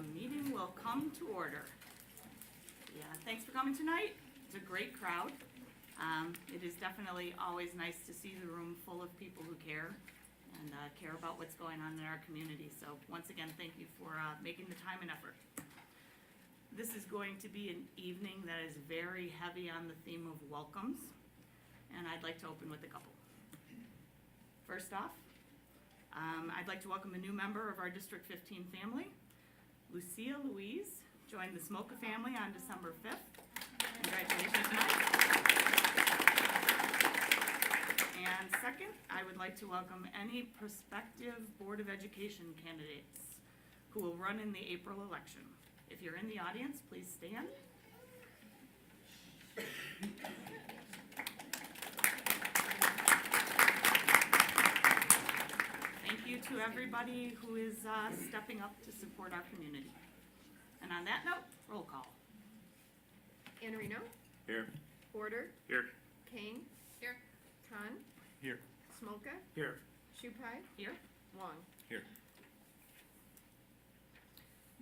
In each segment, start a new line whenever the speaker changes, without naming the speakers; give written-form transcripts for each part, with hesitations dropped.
Meeting will come to order. Yeah, thanks for coming tonight. It's a great crowd. It is definitely always nice to see the room full of people who care and care about what's going on in our community. So once again, thank you for making the time and effort. This is going to be an evening that is very heavy on the theme of welcomes, and I'd like to open with a couple. First off, I'd like to welcome a new member of our District 15 family. Lucia Louise joined the Smoka family on December 5th. Congratulations, Mike. And second, I would like to welcome any prospective Board of Education candidates who will run in the April election. If you're in the audience, please stand. Thank you to everybody who is stepping up to support our community. And on that note, roll call.
Iannarino?
Here.
Porter?
Here.
Kane? Here. Khan?
Here.
Smoka?
Here.
Shupai?
Here.
Wong?
Here.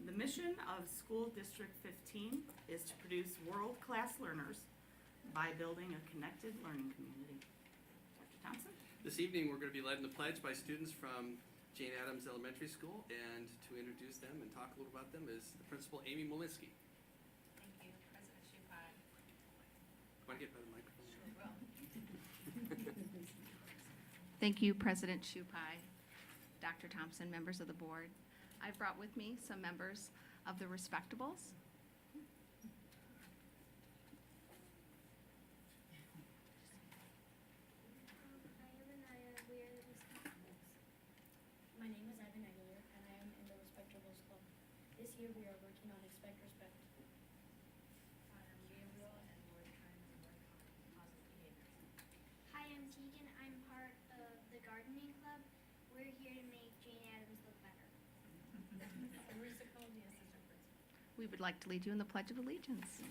The mission of School District 15 is to produce world-class learners by building a connected learning community. Dr. Thompson?
This evening, we're going to be led in the pledge by students from Jane Addams Elementary School, and to introduce them and talk a little about them is the principal, Amy Molinsky.
Thank you, President Shupai.
Want to get by the microphone?
Sure will.
Thank you, President Shupai, Dr. Thompson, members of the board. I've brought with me some members of the Respectables.
My name is Ivan Aguilar, and I am in the Respectables Club. This year we are working on Expect Respect.
I am Gabriel, and we're trying to work on positive behavior.
Hi, I'm Tegan. I'm part of the Gardening Club. We're here to make Jane Addams look better.
Marisa Cole, the assistant principal.
We would like to lead you in the Pledge of Allegiance.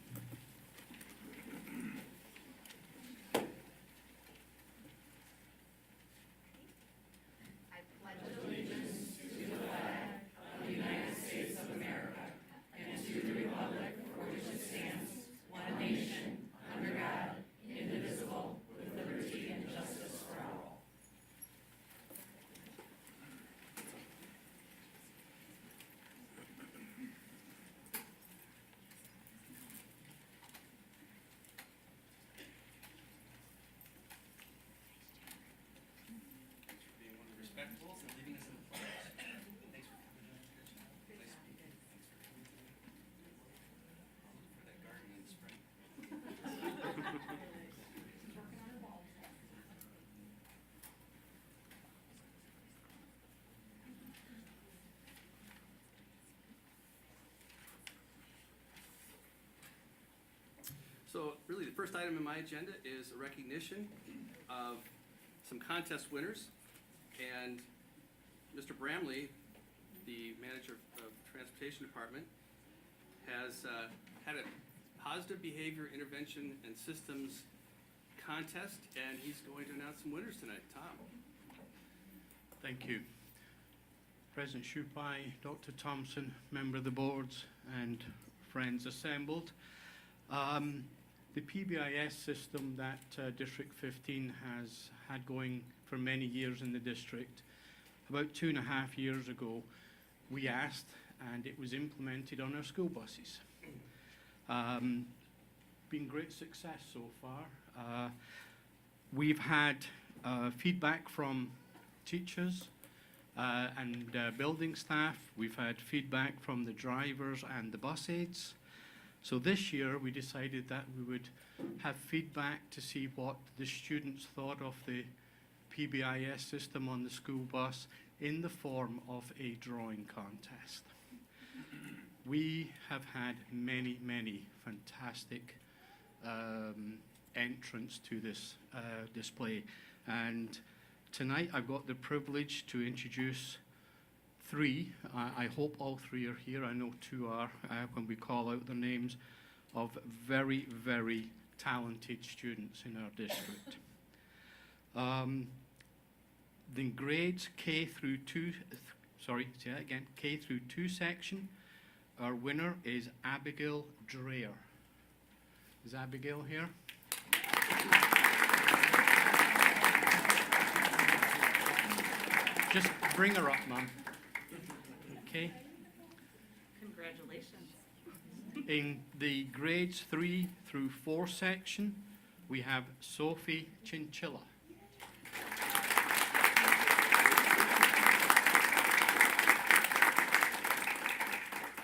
Thanks for being one of the respectables and leading us in the pledge. Thanks for coming. Nice speaking. Thanks for coming today. I'll look for that garden in the spring. So really, the first item in my agenda is a recognition of some contest winners. And Mr. Bramley, the manager of Transportation Department, has had a positive behavior intervention and systems contest, and he's going to announce some winners tonight. Tom?
Thank you. President Shupai, Dr. Thompson, member of the boards, and friends assembled. The PBIS system that District 15 has had going for many years in the district, about 2.5 years ago, we asked, and it was implemented on our school buses. Been great success so far. We've had feedback from teachers and building staff. We've had feedback from the drivers and the bus aides. So this year we decided that we would have feedback to see what the students thought of the PBIS system on the school bus in the form of a drawing contest. We have had many, many fantastic entrants to this display, and tonight I've got the privilege to introduce three. I hope all three are here. I know two are when we call out their names, of very, very talented students in our district. The grades K through 2 section our winner is Abigail Dreyer. Is Abigail here? Just bring her up, Mum. Okay.
Congratulations.
In the grades 3 through 4 section, we have Sophie Chinchilla.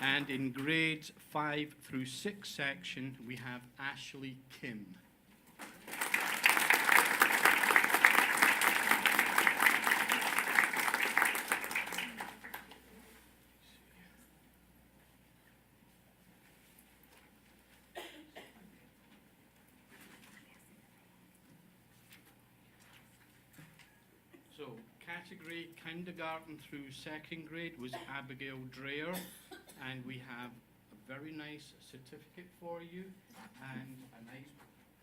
And in grades 5 through 6 section, we have Ashley Kim. So, category kindergarten through 2nd grade was Abigail Dreyer, and we have a very nice certificate for you and a nice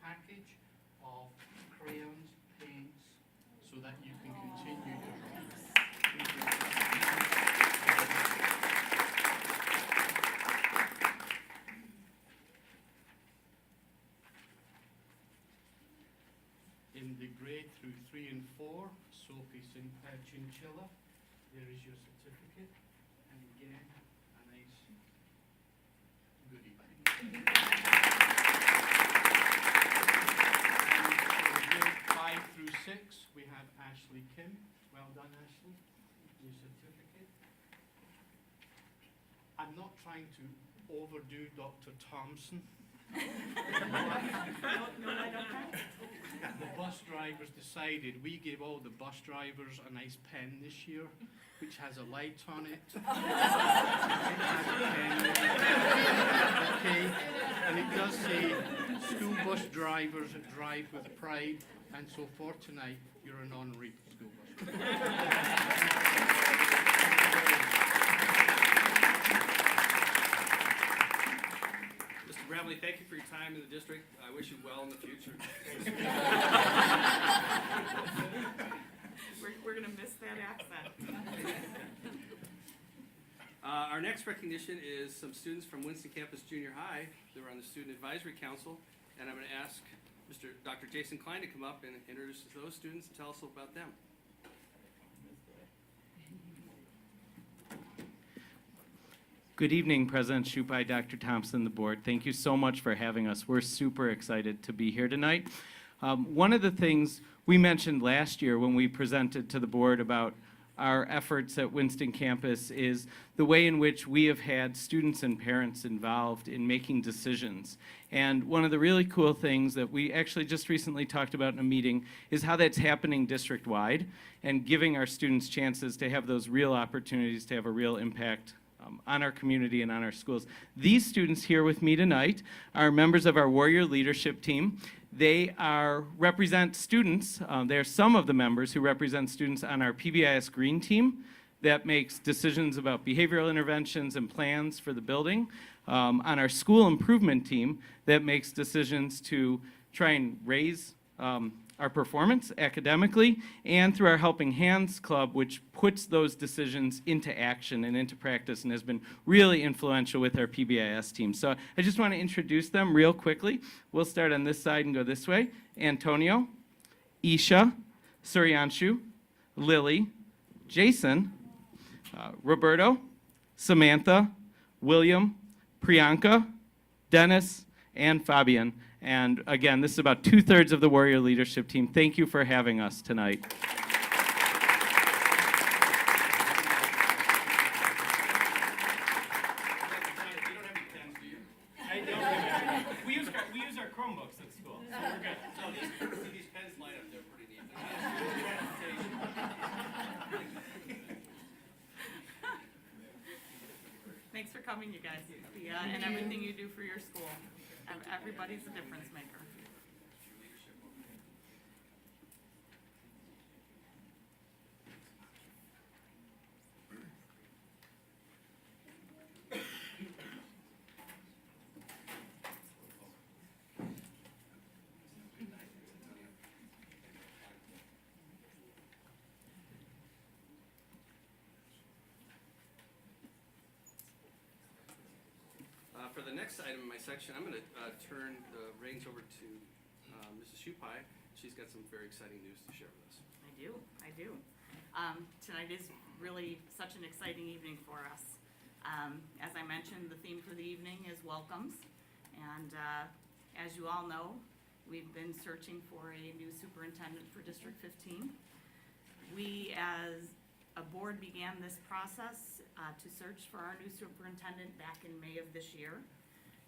package of crayons, paints, so that you can continue to In the grade through 3 and 4, Sophie Chinchilla, there is your certificate, and again, a nice goodie bag. And for grade 5 through 6, we have Ashley Kim. Well done, Ashley. Your certificate. I'm not trying to overdo Dr. Thompson.
No, I don't have.
The bus drivers decided we gave all the bus drivers a nice pen this year, which has a light on it. It has a pen on it. Okay, and it does say school bus drivers drive with pride, and so for tonight, you're an honorary school bus driver.
Mr. Bramley, thank you for your time in the district. I wish you well in the future.
We're gonna miss that accent.
Our next recognition is some students from Winston Campus Junior High. They're on the Student Advisory Council, and I'm going to ask Dr. Jason Klein to come up and introduce those students and tell us about them.
Good evening, President Shupai, Dr. Thompson, the board. Thank you so much for having us. We're super excited to be here tonight. One of the things we mentioned last year when we presented to the board about our efforts at Winston Campus is the way in which we have had students and parents involved in making decisions. And one of the really cool things that we actually just recently talked about in a meeting is how that's happening district-wide and giving our students chances to have those real opportunities to have a real impact on our community and on our schools. These students here with me tonight are members of our Warrior Leadership Team. They represent students. They're some of the members who represent students on our PBIS Green Team that makes decisions about behavioral interventions and plans for the building. On our School Improvement Team that makes decisions to try and raise our performance academically, and through our Helping Hands Club, which puts those decisions into action and into practice and has been really influential with our PBIS team. So I just want to introduce them real quickly. We'll start on this side and go this way. Antonio, Isha, Suryanshu, Lily, Jason, Roberto, Samantha, William, Priyanka, Dennis, and Fabian. And again, this is about 2/3 of the Warrior Leadership Team. Thank you for having us tonight.
You don't have any pens, do you?
I don't. We use our Chromebooks at school, so we're good.
So these pens light up, they're pretty neat.
Thanks for coming, you guys, and everything you do for your school. Everybody's a difference maker.
for the next item in my section, I'm going to turn the reins over to Mrs. Shupai. She's got some very exciting news to share with us.
I do. Tonight is really such an exciting evening for us. As I mentioned, the theme for the evening is welcomes. And as you all know, we've been searching for a new superintendent for District 15. We, as a board, began this process to search for our new superintendent back in May of this year,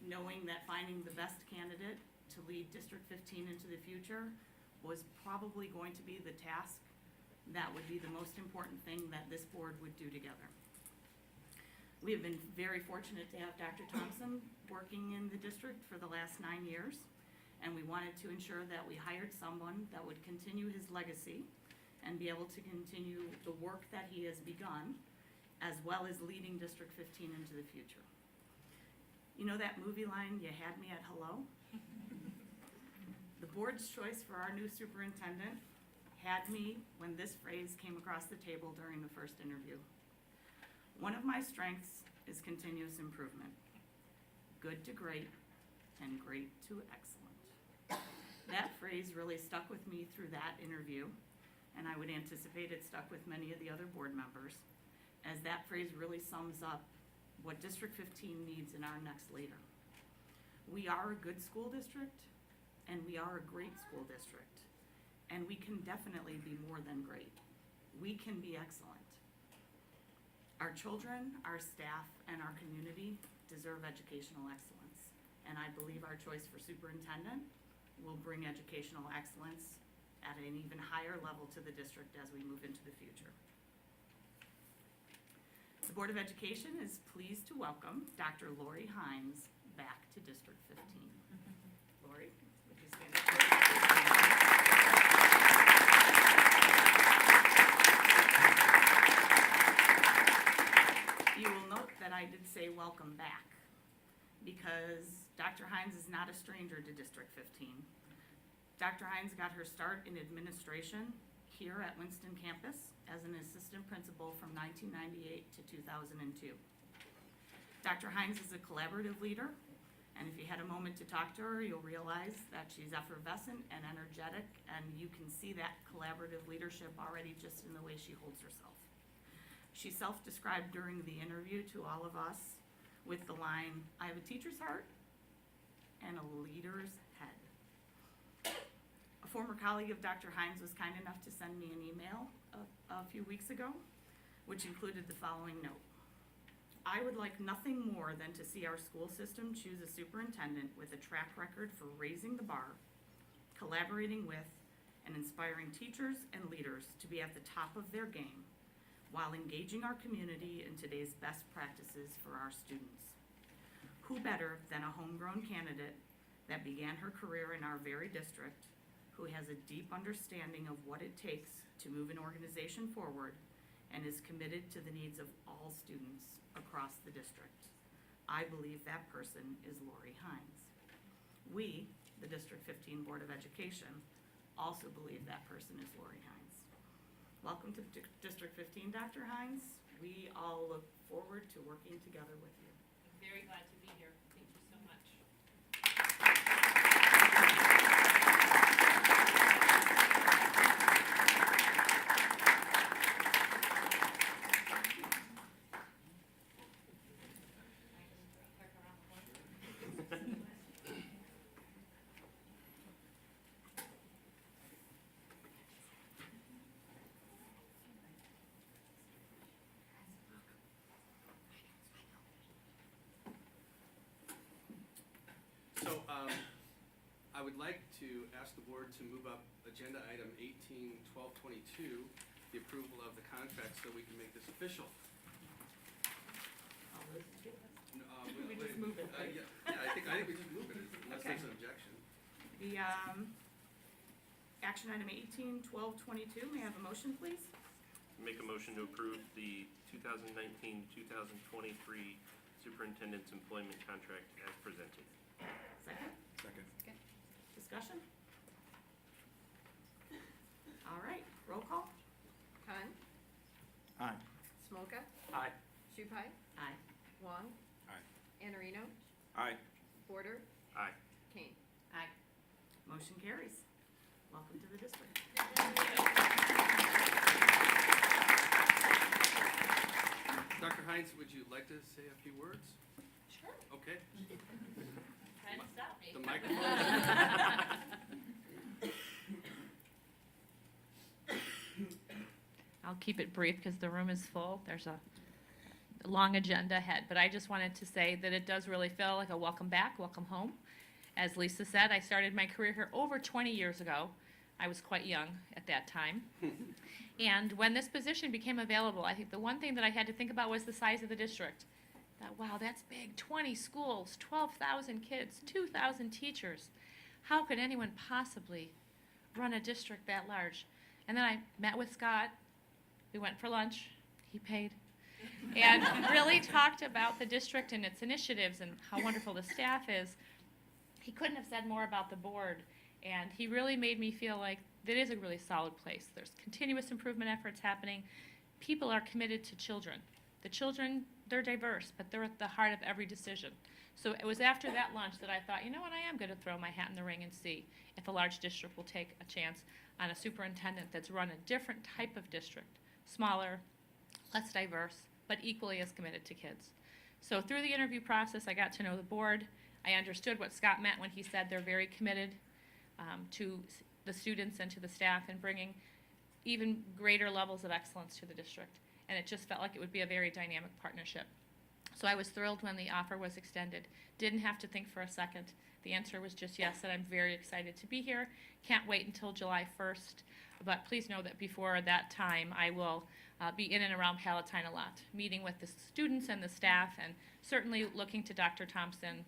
knowing that finding the best candidate to lead District 15 into the future was probably going to be the task that would be the most important thing that this board would do together. We have been very fortunate to have Dr. Thompson working in the district for the last 9 years, and we wanted to ensure that we hired someone that would continue his legacy and be able to continue the work that he has begun, as well as leading District 15 into the future. You know that movie line, "You had me at hello"? The board's choice for our new superintendent had me when this phrase came across the table during the first interview. One of my strengths is continuous improvement. Good to great, and great to excellent. That phrase really stuck with me through that interview, and I would anticipate it stuck with many of the other board members, as that phrase really sums up what District 15 needs in our next leader. We are a good school district, and we are a great school district, and we can definitely be more than great. We can be excellent. Our children, our staff, and our community deserve educational excellence, and I believe our choice for superintendent will bring educational excellence at an even higher level to the district as we move into the future. The Board of Education is pleased to welcome Dr. Lori Hines back to District 15. Lori, would you stand up? You will note that I did say welcome back, because Dr. Hines is not a stranger to District 15. Dr. Hines got her start in administration here at Winston campus as an assistant principal from 1998 to 2002. Dr. Hines is a collaborative leader, and if you had a moment to talk to her, you'll realize that she's effervescent and energetic, and you can see that collaborative leadership already just in the way she holds herself. She self-described during the interview to all of us with the line, "I have a teacher's heart and a leader's head." A former colleague of Dr. Hines was kind enough to send me an email a few weeks ago, which included the following note. "I would like nothing more than to see our school system choose a superintendent with a track record for raising the bar, collaborating with, and inspiring teachers and leaders to be at the top of their game, while engaging our community in today's best practices for our students. Who better than a homegrown candidate that began her career in our very district, who has a deep understanding of what it takes to move an organization forward and is committed to the needs of all students across the district. I believe that person is Lori Hines." We, the District 15 Board of Education, also believe that person is Lori Hines. Welcome to District 15, Dr. Hines. We all look forward to working together with you.
I'm very glad to be here. Thank you so much.
So, I would like to ask the board to move up agenda item 18-1222, the approval of the contract, so we can make this official. No,
We just move it, right?
Yeah, I think we just move it, unless
Okay.
there's an objection.
The, action item 18-1222, may I have a motion, please?
Make a motion to approve the 2019-2023 superintendent's employment contract as presented.
Second?
Second.
Discussion? All right, roll call?
Khan,
Aye.
Smolka,
Aye.
Shupai,
Aye.
Wong,
Aye.
Anarino,
Aye.
Porter,
Aye.
Kane.
Aye. Motion carries. Welcome to the district.
Dr. Hines, would you like to say a few words?
Sure.
Okay.
Trying to stop me.
The microphone.
I'll keep it brief because the room is full. There's a long agenda ahead, but I just wanted to say that it does really feel like a welcome back, welcome home. As Lisa said, I started my career here over 20 years ago. I was quite young at that time. And when this position became available, I think the one thing that I had to think about was the size of the district. That, wow, that's big, 20 schools, 12,000 kids, 2,000 teachers. How could anyone possibly run a district that large? And then I met with Scott. We went for lunch. He paid. And really talked about the district and its initiatives and how wonderful the staff is. He couldn't have said more about the board. And he really made me feel like that is a really solid place. There's continuous improvement efforts happening. People are committed to children. The children, they're diverse, but they're at the heart of every decision. So it was after that lunch that I thought, you know what, I am going to throw my hat in the ring and see if a large district will take a chance on a superintendent that's run a different type of district, smaller, less diverse, but equally as committed to kids. So through the interview process, I got to know the board. I understood what Scott meant when he said they're very committed to the students and to the staff and bringing even greater levels of excellence to the district. And it just felt like it would be a very dynamic partnership. So I was thrilled when the offer was extended. Didn't have to think for a second. The answer was just yes, and I'm very excited to be here. Can't wait until July 1st. But please know that before that time, I will be in and around Palatine a lot, meeting with the students and the staff, and certainly looking to Dr. Thompson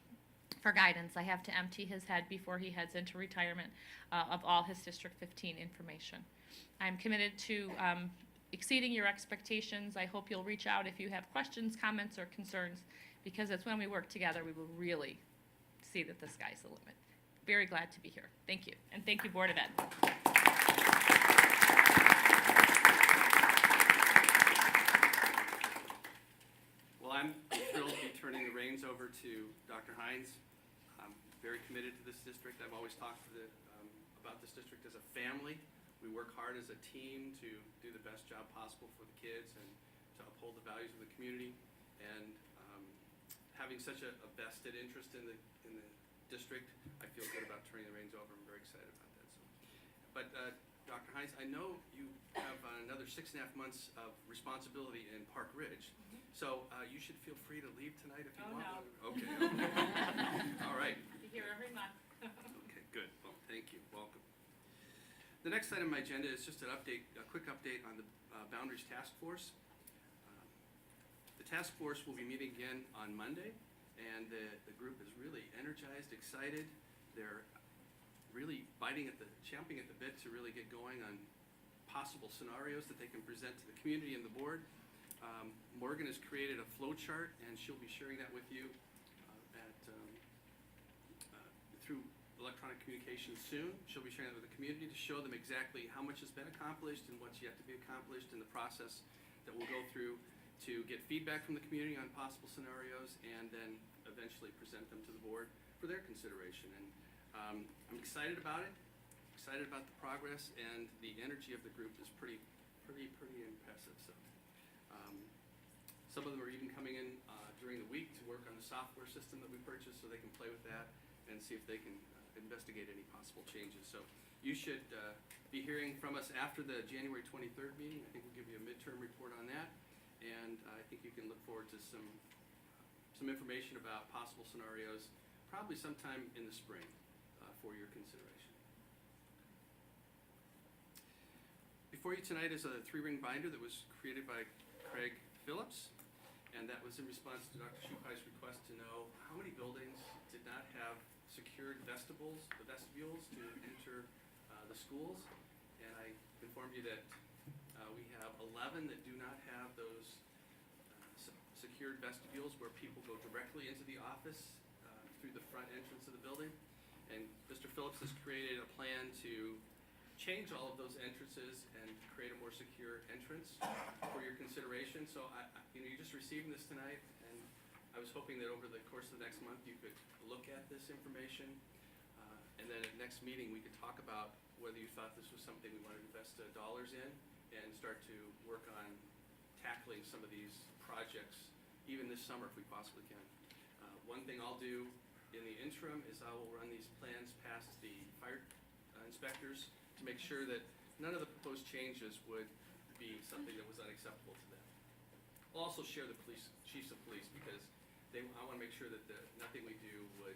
for guidance. I have to empty his head before he heads into retirement of all his District 15 information. I'm committed to exceeding your expectations. I hope you'll reach out if you have questions, comments, or concerns, because it's when we work together we will really see that the sky's the limit. Very glad to be here. Thank you. And thank you, Board of Ed.
Well, I'm thrilled to be turning the reins over to Dr. Hines. I'm very committed to this district. I've always talked about this district as a family. We work hard as a team to do the best job possible for the kids and to uphold the values of the community. And having such a vested interest in the district, I feel good about turning the reins over. I'm very excited about that. But Dr. Hines, I know you have another 6.5 months of responsibility in Park Ridge. So you should feel free to leave tonight if you want.
No.
Okay. All right.
Be here every month.
Okay, good. Well, thank you. Welcome. The next item on my agenda is just a quick update on the Boundaries Task Force. The task force will be meeting again on Monday, and the group is really energized, excited. They're really champing at the bit to really get going on possible scenarios that they can present to the community and the board. Morgan has created a flow chart, and she'll be sharing that with you through electronic communication soon. She'll be sharing that with the community to show them exactly how much has been accomplished and what's yet to be accomplished in the process that we'll go through to get feedback from the community on possible scenarios and then eventually present them to the board for their consideration. And I'm excited about it, excited about the progress, and the energy of the group is pretty impressive. So some of them are even coming in during the week to work on the software system that we purchased so they can play with that and see if they can investigate any possible changes. So you should be hearing from us after the January 23rd meeting. I think we'll give you a midterm report on that, and I think you can look forward to some information about possible scenarios probably sometime in the spring for your consideration. Before you tonight is a 3-ring binder that was created by Craig Phillips, and that was in response to Dr. Shupai's request to know how many buildings did not have secured vestibules to enter the schools. And I informed you that we have 11 that do not have those secured vestibules where people go directly into the office through the front entrance of the building. And Mr. Phillips has created a plan to change all of those entrances and create a more secure entrance for your consideration. So you're just receiving this tonight, and I I was hoping that over the course of the next month, you could look at this information, and then at next meeting, we could talk about whether you thought this was something we wanted to invest dollars in and start to work on tackling some of these projects, even this summer if we possibly can. One thing I'll do in the interim is I will run these plans past the fire inspectors to make sure that none of the proposed changes would be something that was unacceptable to them. I'll also share the chiefs of police because I want to make sure that nothing we do would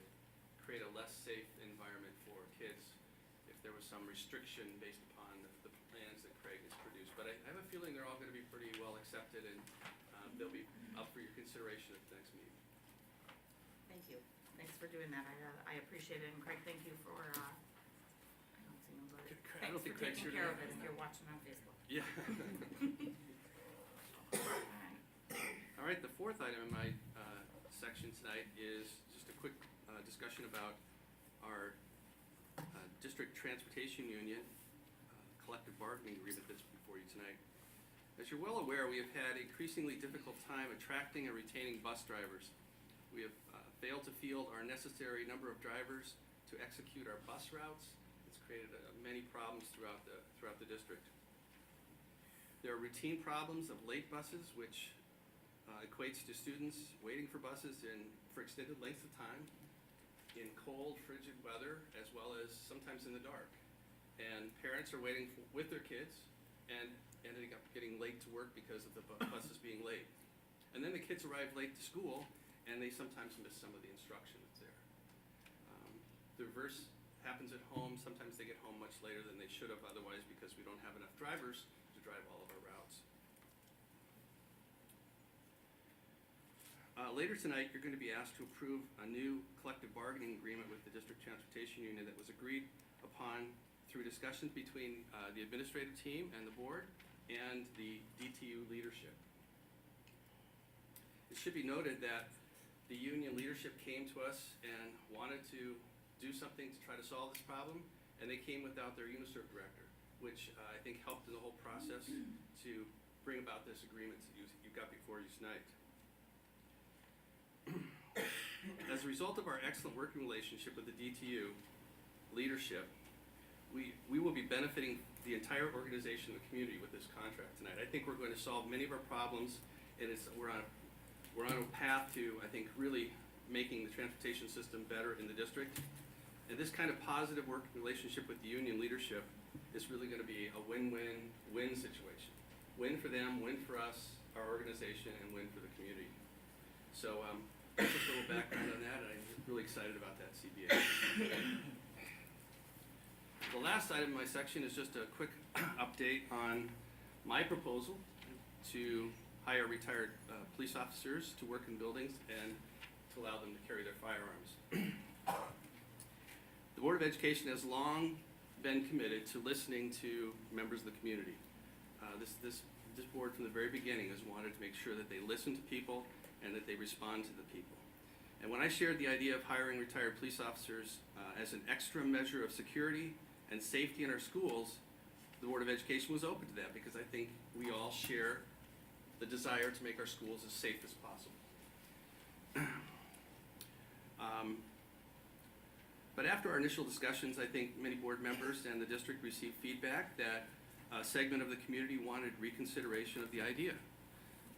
create a less safe environment for kids if there was some restriction based upon the plans that Craig has produced. But I have a feeling they're all going to be pretty well accepted, and they'll be up for your consideration at the next meeting.
Thank you. Thanks for doing that. I appreciate it. And Craig, thank you for, I don't see him, but
I
thanks
don't
for
think Craig's
taking
here
care of
tonight.
it if you're watching on Facebook.
Yeah. All right, the fourth item in my section tonight is just a quick discussion about our district transportation union collective bargaining agreement that's before you tonight. As you're well aware, we have had increasingly difficult time attracting and retaining bus drivers. We have failed to field our necessary number of drivers to execute our bus routes. It's created many problems throughout the district. There are routine problems of late buses, which equates to students waiting for buses for extended lengths of time in cold, frigid weather, as well as sometimes in the dark. And parents are waiting with their kids and ending up getting late to work because of the buses being late. And then the kids arrive late to school, and they sometimes miss some of the instruction that's there. The reverse happens at home. Sometimes they get home much later than they should have otherwise because we don't have enough drivers to drive all of our routes. Later tonight, you're going to be asked to approve a new collective bargaining agreement with the District Transportation Union that was agreed upon through discussions between the administrative team and the board and the DTU leadership. It should be noted that the union leadership came to us and wanted to do something to try to solve this problem, and they came without their UNICEF director, which I think helped in the whole process to bring about this agreement that you've got before you tonight. As a result of our excellent working relationship with the DTU leadership, we will be benefiting the entire organization and the community with this contract tonight. I think we're going to solve many of our problems, and we're on a path to, I think, really making the transportation system better in the district. And this kind of positive working relationship with the union leadership is really going to be a win-win-win situation. Win for them, win for us, our organization, and win for the community. So just a little background on that, and I'm really excited about that CBA. The last item in my section is just a quick update on my proposal to hire retired police officers to work in buildings and to allow them to carry their firearms. The Board of Education has long been committed to listening to members of the community. This board from the very beginning has wanted to make sure that they listen to people and that they respond to the people. And when I shared the idea of hiring retired police officers as an extra measure of security and safety in our schools, the Board of Education was open to that because I think we all share the desire to make our schools as safe as possible. But after our initial discussions, I think many board members and the district received feedback that a segment of the community wanted reconsideration of the idea.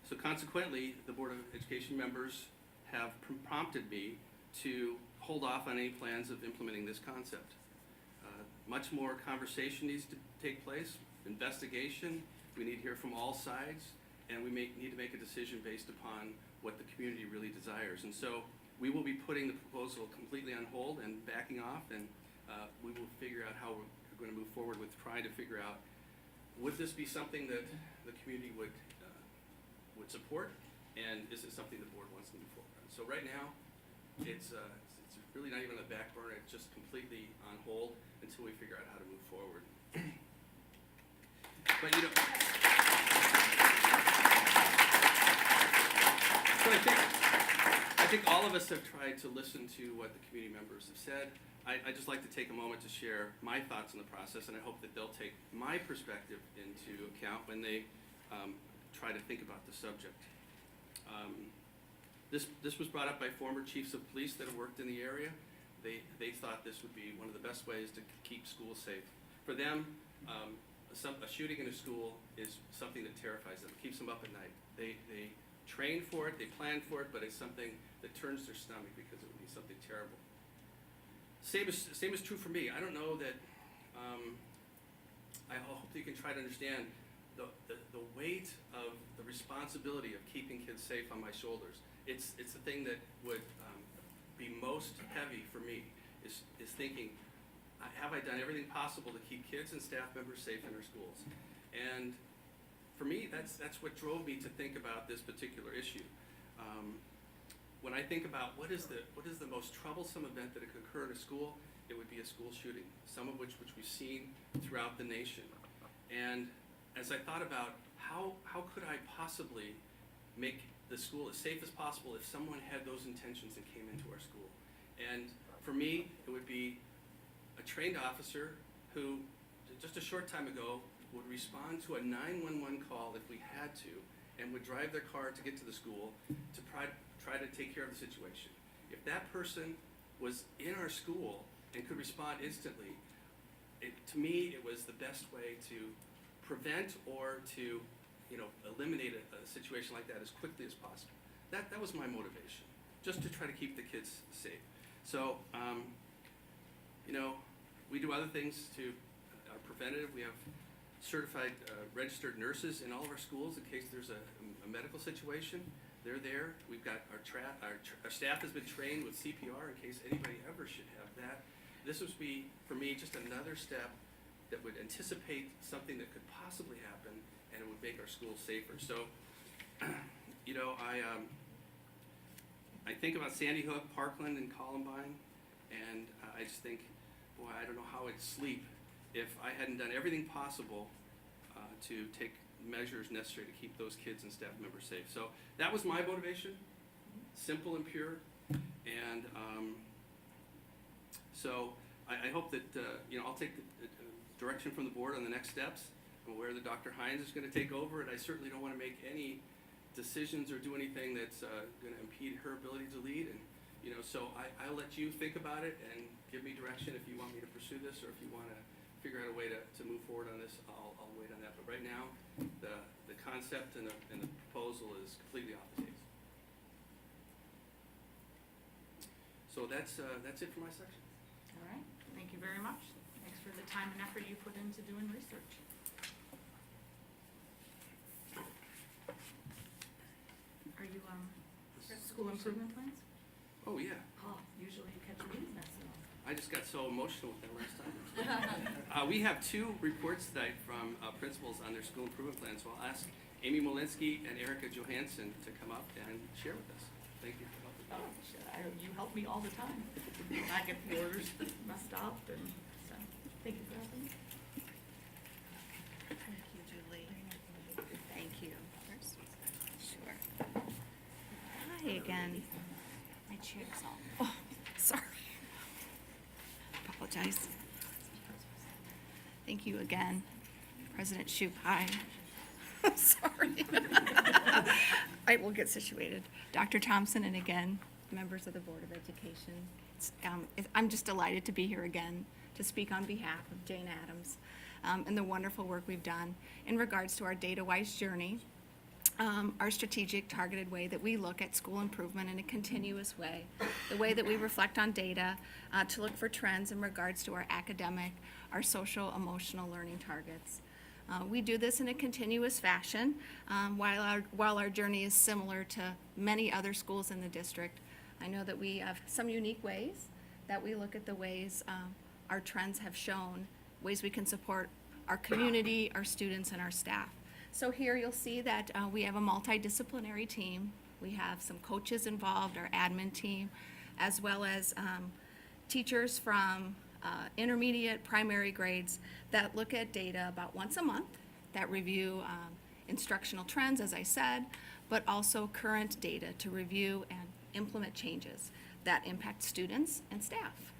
So consequently, the Board of Education members have prompted me to hold off on any plans of implementing this concept. Much more conversation needs to take place, investigation. We need to hear from all sides, and we need to make a decision based upon what the community really desires. And so we will be putting the proposal completely on hold and backing off, and we will figure out how we're going to move forward with trying to figure out, would this be something that the community would support, and is it something the board wants to move forward on? So right now, it's really not even on the back burner, it's just completely on hold until we figure out how to move forward. But you know, so I think all of us have tried to listen to what the community members have said. I'd just like to take a moment to share my thoughts on the process, and I hope that they'll take my perspective into account when they try to think about the subject. This was brought up by former chiefs of police that have worked in the area. They thought this would be one of the best ways to keep schools safe. For them, a shooting in a school is something that terrifies them, keeps them up at night. They train for it, they plan for it, but it's something that turns their stomach because it would be something terrible. Same is true for me. I don't know that, I hope that you can try to understand the weight of the responsibility of keeping kids safe on my shoulders. It's the thing that would be most heavy for me, is thinking, have I done everything possible to keep kids and staff members safe in our schools? And for me, that's what drove me to think about this particular issue. When I think about what is the most troublesome event that could occur in a school, it would be a school shooting, some of which we've seen throughout the nation. And as I thought about how could I possibly make the school as safe as possible if someone had those intentions and came into our school? And for me, it would be a trained officer who, just a short time ago, would respond to a 911 call if we had to, and would drive their car to get to the school to try to take care of the situation. If that person was in our school and could respond instantly, to me, it was the best way to prevent or to, eliminate a situation like that as quickly as possible. That was my motivation, just to try to keep the kids safe. So, we do other things to are preventative. We have certified registered nurses in all of our schools in case there's a medical situation. They're there. We've got our staff has been trained with CPR in case anybody ever should have that. This would be, for me, just another step that would anticipate something that could possibly happen, and it would make our schools safer. So, I think about Sandy Hook, Parkland, and Columbine, and I just think, boy, I don't know how I'd sleep if I hadn't done everything possible to take measures necessary to keep those kids and staff members safe. So that was my motivation, simple and pure, and so I hope that I'll take the direction from the board on the next steps. I'm aware that Dr. Hines is going to take over, and I certainly don't want to make any decisions or do anything that's going to impede her ability to lead. And so I'll let you think about it and give me direction if you want me to pursue this, or if you want to figure out a way to move forward on this. I'll wait on that. But right now, the concept and the proposal is completely off the table. So that's it for my section.
All right, thank you very much. Thanks for the time and effort you put into doing research. Are you, school improvement plans?
Oh, yeah.
Oh, usually you catch me messing up.
I just got so emotional with that last time. We have two reports tonight from principals on their school improvement plans. So I'll ask Amy Molinsky and Erica Johansson to come up and share with us. Thank you for helping.
Oh, shit, you help me all the time. I get the orders messed up, and so, thank you for helping me.
Thank you, Julie. Thank you. Sure. Hi again. My chair's all, oh, sorry. Apologize. Thank you again, President Shoup. Hi. I'm sorry. I will get situated. Dr. Thompson, and again, members of the Board of Education. I'm just delighted to be here again to speak on behalf of Jane Addams and the wonderful work we've done in regards to our data-wise journey, our strategic targeted way that we look at school improvement in a continuous way, the way that we reflect on data to look for trends in regards to our academic, our social, emotional learning targets. We do this in a continuous fashion while our journey is similar to many other schools in the district. I know that we have some unique ways that we look at the ways our trends have shown, ways we can support our community, our students, and our staff. So here you'll see that we have a multidisciplinary team. We have some coaches involved, our admin team, as well as teachers from intermediate, primary grades that look at data about once a month, that review instructional trends, as I said, but also current data to review and implement changes that impact students and staff.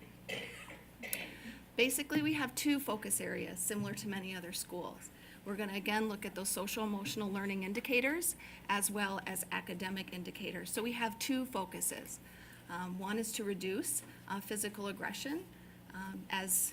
Basically, we have two focus areas similar to many other schools. We're going to again look at those social emotional learning indicators as well as academic indicators. So we have two focuses. One is to reduce physical aggression as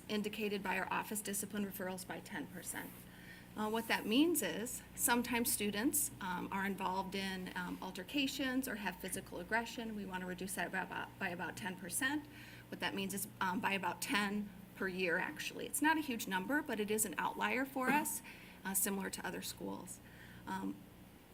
indicated by our office discipline referrals by 10%. What that means is sometimes students are involved in altercations or have physical aggression. We want to reduce that by about 10%. What that means is by about 10 per year, actually. It's not a huge number, but it is an outlier for us, similar to other schools.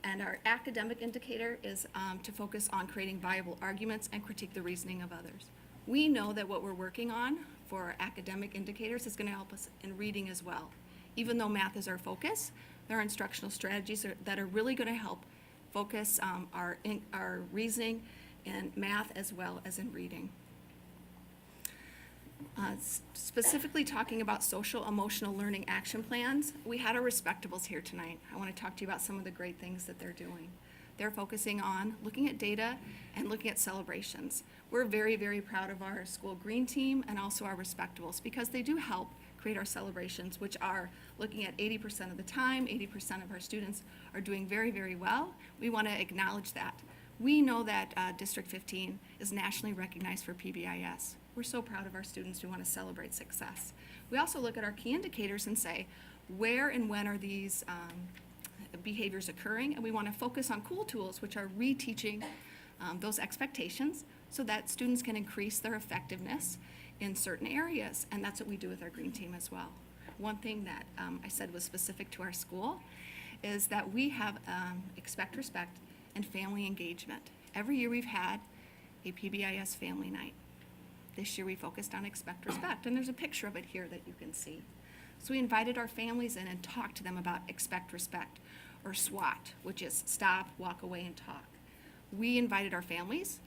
And our academic indicator is to focus on creating viable arguments and critique the reasoning of others. We know that what we're working on for our academic indicators is going to help us in reading as well. Even though math is our focus, there are instructional strategies that are really going to help focus our reasoning in math as well as in reading. Specifically talking about social emotional learning action plans, we had our respectables here tonight. I want to talk to you about some of the great things that they're doing. They're focusing on looking at data and looking at celebrations. We're very, very proud of our school green team and also our respectables because they do help create our celebrations, which are looking at 80% of the time, 80% of our students are doing very, very well. We want to acknowledge that. We know that District 15 is nationally recognized for PBIS. We're so proud of our students. We want to celebrate success. We also look at our key indicators and say, where and when are these behaviors occurring? And we want to focus on cool tools, which are reteaching those expectations so that students can increase their effectiveness in certain areas. And that's what we do with our green team as well. One thing that I said was specific to our school is that we have expect, respect, and family engagement. Every year we've had a PBIS family night. This year we focused on expect, respect, and there's a picture of it here that you can see. So we invited our families in and talked to them about expect, respect, or SWAT, which is stop, walk away, and talk. We invited our families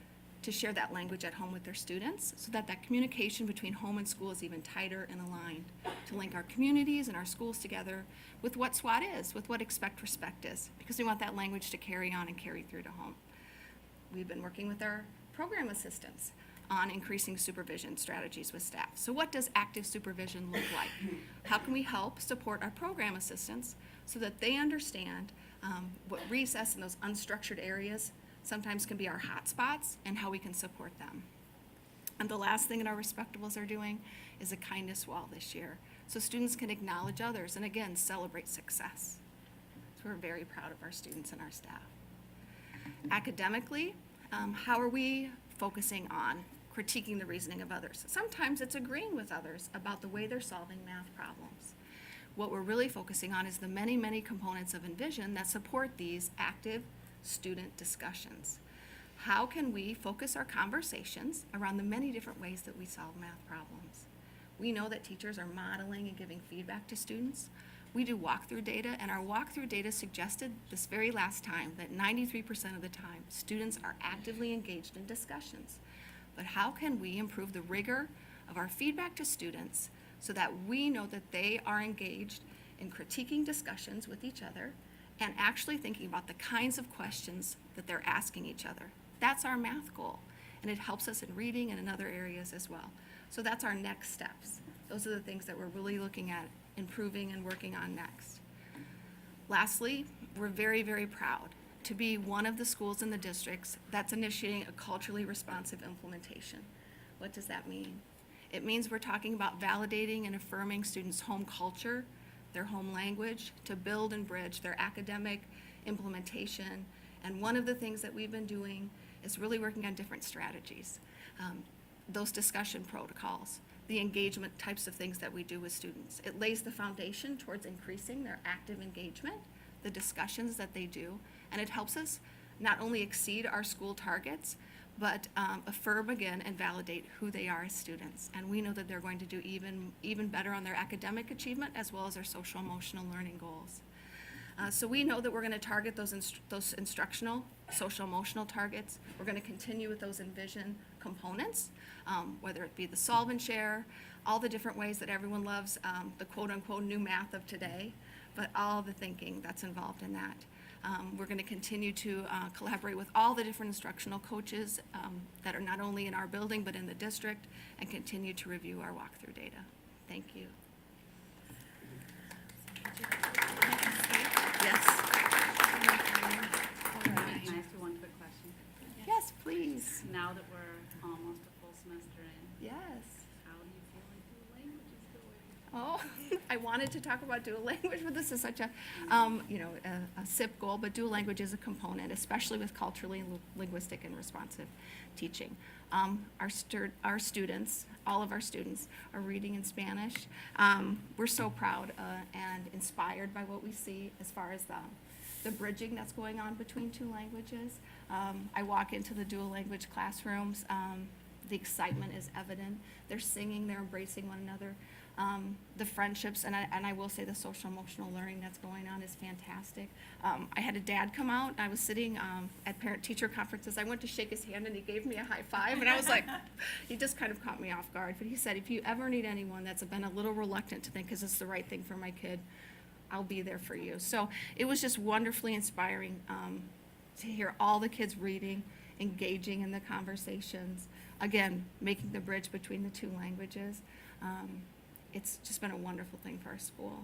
to share that language at home with their students so that that communication between home and school is even tighter and aligned, to link our communities and our schools together with what SWAT is, with what expect, respect is, because we want that language to carry on and carry through to home. We've been working with our program assistants on increasing supervision strategies with staff. So what does active supervision look like? How can we help support our program assistants so that they understand what recess and those unstructured areas sometimes can be our hot spots and how we can support them. And the last thing that our respectables are doing is a kindness wall this year. So students can acknowledge others and again, celebrate success. So we're very proud of our students and our staff. Academically, how are we focusing on critiquing the reasoning of others? Sometimes it's agreeing with others about the way they're solving math problems. What we're really focusing on is the many, many components of Envision that support these active student discussions. How can we focus our conversations around the many different ways that we solve math problems? We know that teachers are modeling and giving feedback to students. We do walkthrough data, and our walkthrough data suggested this very last time that 93% of the time, students are actively engaged in discussions. But how can we improve the rigor of our feedback to students so that we know that they are engaged in critiquing discussions with each other and actually thinking about the kinds of questions that they're asking each other? That's our math goal, and it helps us in reading and in other areas as well. So that's our next steps. Those are the things that we're really looking at improving and working on next. Lastly, we're very, very proud to be one of the schools in the districts that's initiating a culturally responsive implementation. What does that mean? It means we're talking about validating and affirming students' home culture, their home language, to build and bridge their academic implementation. And one of the things that we've been doing is really working on different strategies. Those discussion protocols, the engagement types of things that we do with students. It lays the foundation towards increasing their active engagement, the discussions that they do, and it helps us not only exceed our school targets, but affirm again and validate who they are as students. And we know that they're going to do even better on their academic achievement as well as their social emotional learning goals. So we know that we're going to target those instructional, social emotional targets. We're going to continue with those Envision components, whether it be the solve and share, all the different ways that everyone loves the quote-unquote new math of today, but all the thinking that's involved in that. We're going to continue to collaborate with all the different instructional coaches that are not only in our building but in the district, and continue to review our walkthrough data. Thank you. Yes.
Can I ask you one quick question?
Yes, please.
Now that we're almost a full semester in,
Yes.
how do you feel like the language is going?
Oh, I wanted to talk about dual language, but this is such a, a SIP goal, but dual language is a component, especially with culturally and linguistic and responsive teaching. Our students, all of our students, are reading in Spanish. We're so proud and inspired by what we see as far as the bridging that's going on between two languages. I walk into the dual language classrooms. The excitement is evident. They're singing, they're embracing one another. The friendships, and I will say the social emotional learning that's going on is fantastic. I had a dad come out. I was sitting at parent-teacher conferences. I went to shake his hand, and he gave me a high five, and I was like, he just kind of caught me off guard. But he said, if you ever need anyone that's been a little reluctant to think because it's the right thing for my kid, I'll be there for you. So it was just wonderfully inspiring to hear all the kids reading, engaging in the conversations, again, making the bridge between the two languages. It's just been a wonderful thing for our school.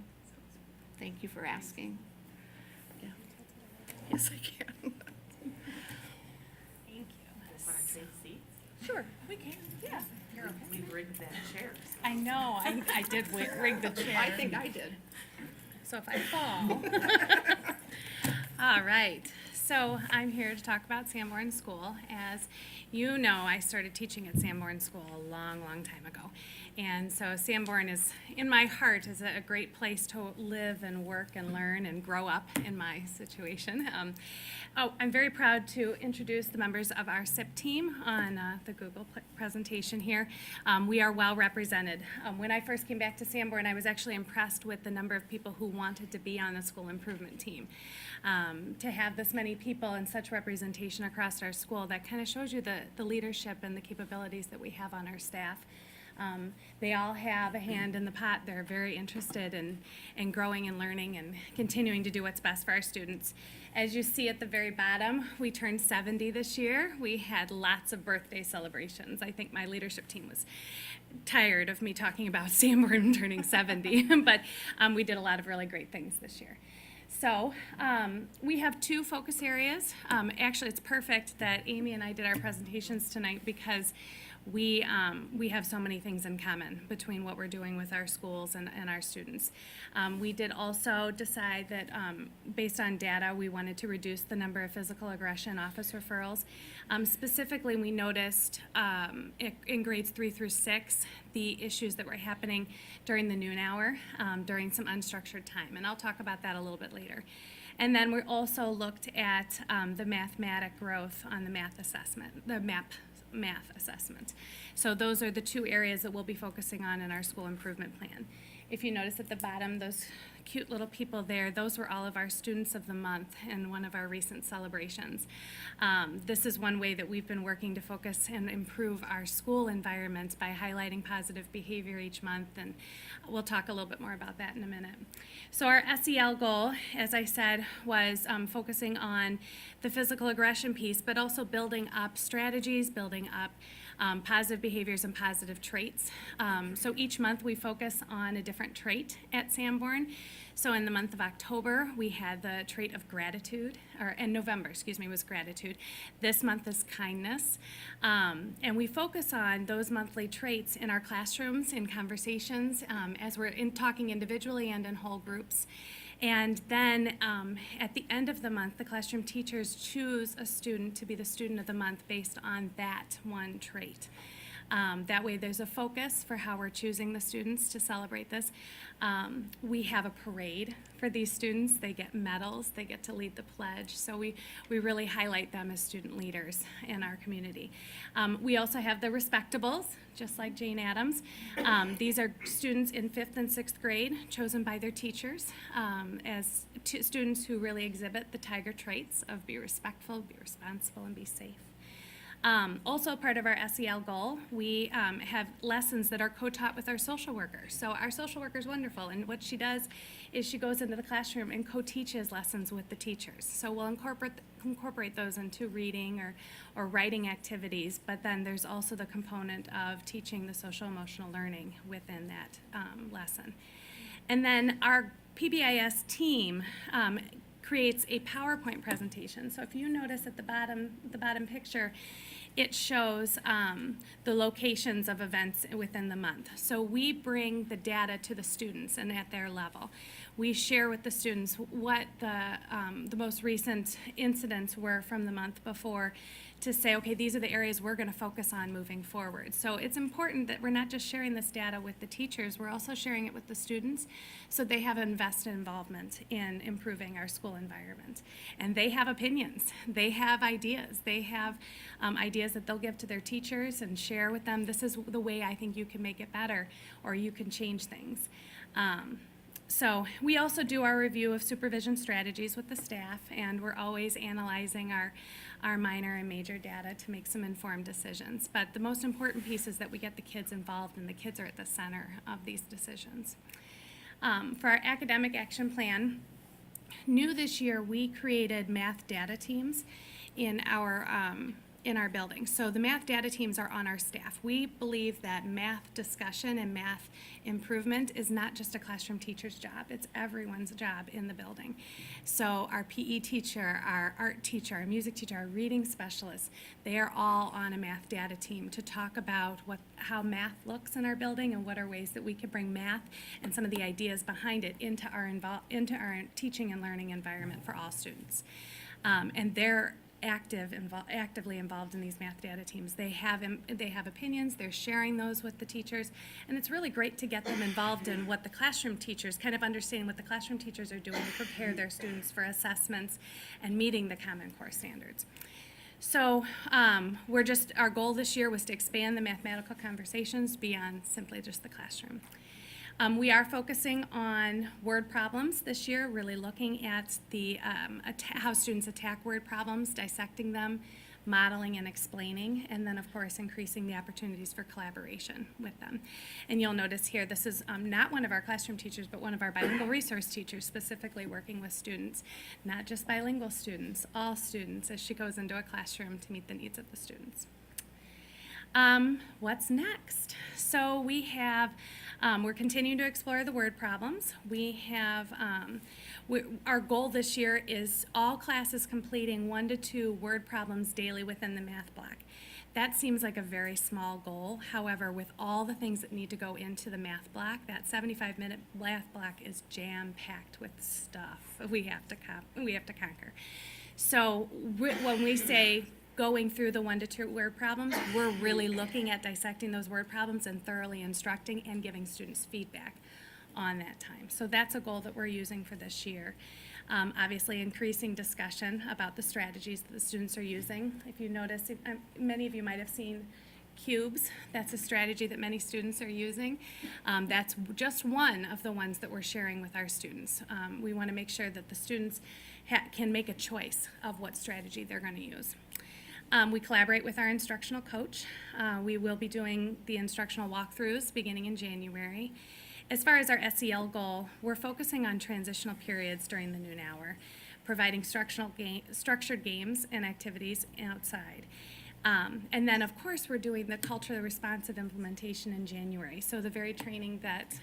Thank you for asking. Yeah. Yes, I can.
Thank you.
Want to take seats?
Sure.
We can, yeah.
We rigged that chairs.
I know, I did rig the chair.
I think I did.
So if I fall. All right, so I'm here to talk about Sanborn School. As you know, I started teaching at Sanborn School a long, long time ago. And so Sanborn is, in my heart, is a great place to live and work and learn and grow up in my situation. I'm very proud to introduce the members of our SIP team on the Google presentation here. We are well represented. When I first came back to Sanborn, I was actually impressed with the number of people who wanted to be on the school improvement team. To have this many people and such representation across our school, that kind of shows you the leadership and the capabilities that we have on our staff. They all have a hand in the pot. They're very interested in growing and learning and continuing to do what's best for our students. As you see at the very bottom, we turned 70 this year. We had lots of birthday celebrations. I think my leadership team was tired of me talking about Sanborn turning 70, but we did a lot of really great things this year. So we have two focus areas. Actually, it's perfect that Amy and I did our presentations tonight because we have so many things in common between what we're doing with our schools and our students. We did also decide that based on data, we wanted to reduce the number of physical aggression office referrals. Specifically, we noticed in grades 3 through 6, the issues that were happening during the noon hour, during some unstructured time. And I'll talk about that a little bit later. And then we also looked at the mathematic growth on the math assessment, the math assessment. So those are the two areas that we'll be focusing on in our school improvement plan. If you notice at the bottom, those cute little people there, those were all of our students of the month in one of our recent celebrations. This is one way that we've been working to focus and improve our school environments by highlighting positive behavior each month, and we'll talk a little bit more about that in a minute. So our SEL goal, as I said, was focusing on the physical aggression piece, but also building up strategies, building up positive behaviors and positive traits. So each month we focus on a different trait at Sanborn. So in the month of October, we had the trait of gratitude, or in November, was gratitude. This month is kindness. And we focus on those monthly traits in our classrooms, in conversations, as we're talking individually and in whole groups. And then at the end of the month, the classroom teachers choose a student to be the student of the month based on that one trait. That way there's a focus for how we're choosing the students to celebrate this. We have a parade for these students. They get medals, they get to lead the pledge. So we really highlight them as student leaders in our community. We also have the respectables, just like Jane Addams. These are students in 5th and 6th grade chosen by their teachers as students who really exhibit the tiger traits of be respectful, be responsible, and be safe. Also part of our SEL goal, we have lessons that are co-taught with our social worker. So our social worker is wonderful, and what she does is she goes into the classroom and co-teaches lessons with the teachers. So we'll incorporate those into reading or writing activities, but then there's also the component of teaching the social emotional learning within that lesson.
And then our PBIS team creates a PowerPoint presentation. So if you notice at the bottom picture, it shows the locations of events within the month. So we bring the data to the students and at their level. We share with the students what the most recent incidents were from the month before to say, okay, these are the areas we're going to focus on moving forward. So it's important that we're not just sharing this data with the teachers, we're also sharing it with the students so they have an invested involvement in improving our school environment. And they have opinions, they have ideas, they have ideas that they'll give to their teachers and share with them. This is the way I think you can make it better, or you can change things. So we also do our review of supervision strategies with the staff, and we're always analyzing our minor and major data to make some informed decisions. But the most important piece is that we get the kids involved, and the kids are at the center of these decisions. For our academic action plan, new this year, we created math data teams in our building. So the math data teams are on our staff. We believe that math discussion and math improvement is not just a classroom teacher's job, it's everyone's job in the building. So our PE teacher, our art teacher, our music teacher, our reading specialist, they are all on a math data team to talk about how math looks in our building and what are ways that we can bring math and some of the ideas behind it into our teaching and learning environment for all students. And they're actively involved in these math data teams. They have opinions, they're sharing those with the teachers, and it's really great to get them involved in what the classroom teachers, kind of understanding what the classroom teachers are doing to prepare their students for assessments and meeting the Common Core standards. So our goal this year was to expand the mathematical conversations beyond simply just the classroom. We are focusing on word problems this year, really looking at how students attack word problems, dissecting them, modeling and explaining, and then of course increasing the opportunities for collaboration with them. And you'll notice here, this is not one of our classroom teachers, but one of our bilingual resource teachers specifically working with students, not just bilingual students, all students, as she goes into a classroom to meet the needs of the students. What's next? So we have, we're continuing to explore the word problems. We have, our goal this year is all classes completing 1 to 2 word problems daily within the math block. That seems like a very small goal. However, with all the things that need to go into the math block, that 75-minute math block is jam-packed with stuff we have to conquer. So when we say going through the 1 to 2 word problems, we're really looking at dissecting those word problems and thoroughly instructing and giving students feedback on that time. So that's a goal that we're using for this year. Obviously, increasing discussion about the strategies that the students are using. If you notice, many of you might have seen cubes. That's a strategy that many students are using. That's just one of the ones that we're sharing with our students. We want to make sure that the students can make a choice of what strategy they're going to use. We collaborate with our instructional coach. We will be doing the instructional walkthroughs beginning in January. As far as our SEL goal, we're focusing on transitional periods during the noon hour, providing structured games and activities outside. And then, of course, we're doing the culturally responsive implementation in January. So the very training that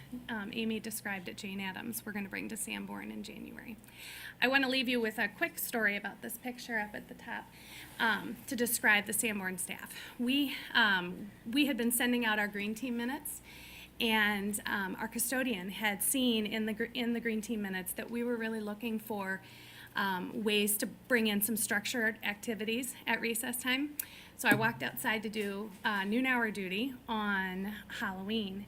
Amy described at Jane Addams, we're going to bring to Sanborn in January. I want to leave you with a quick story about this picture up at the top to describe the Sanborn staff. We had been sending out our green team minutes, and our custodian had seen in the green team minutes that we were really looking for ways to bring in some structured activities at recess time. So I walked outside to do noon hour duty on Halloween,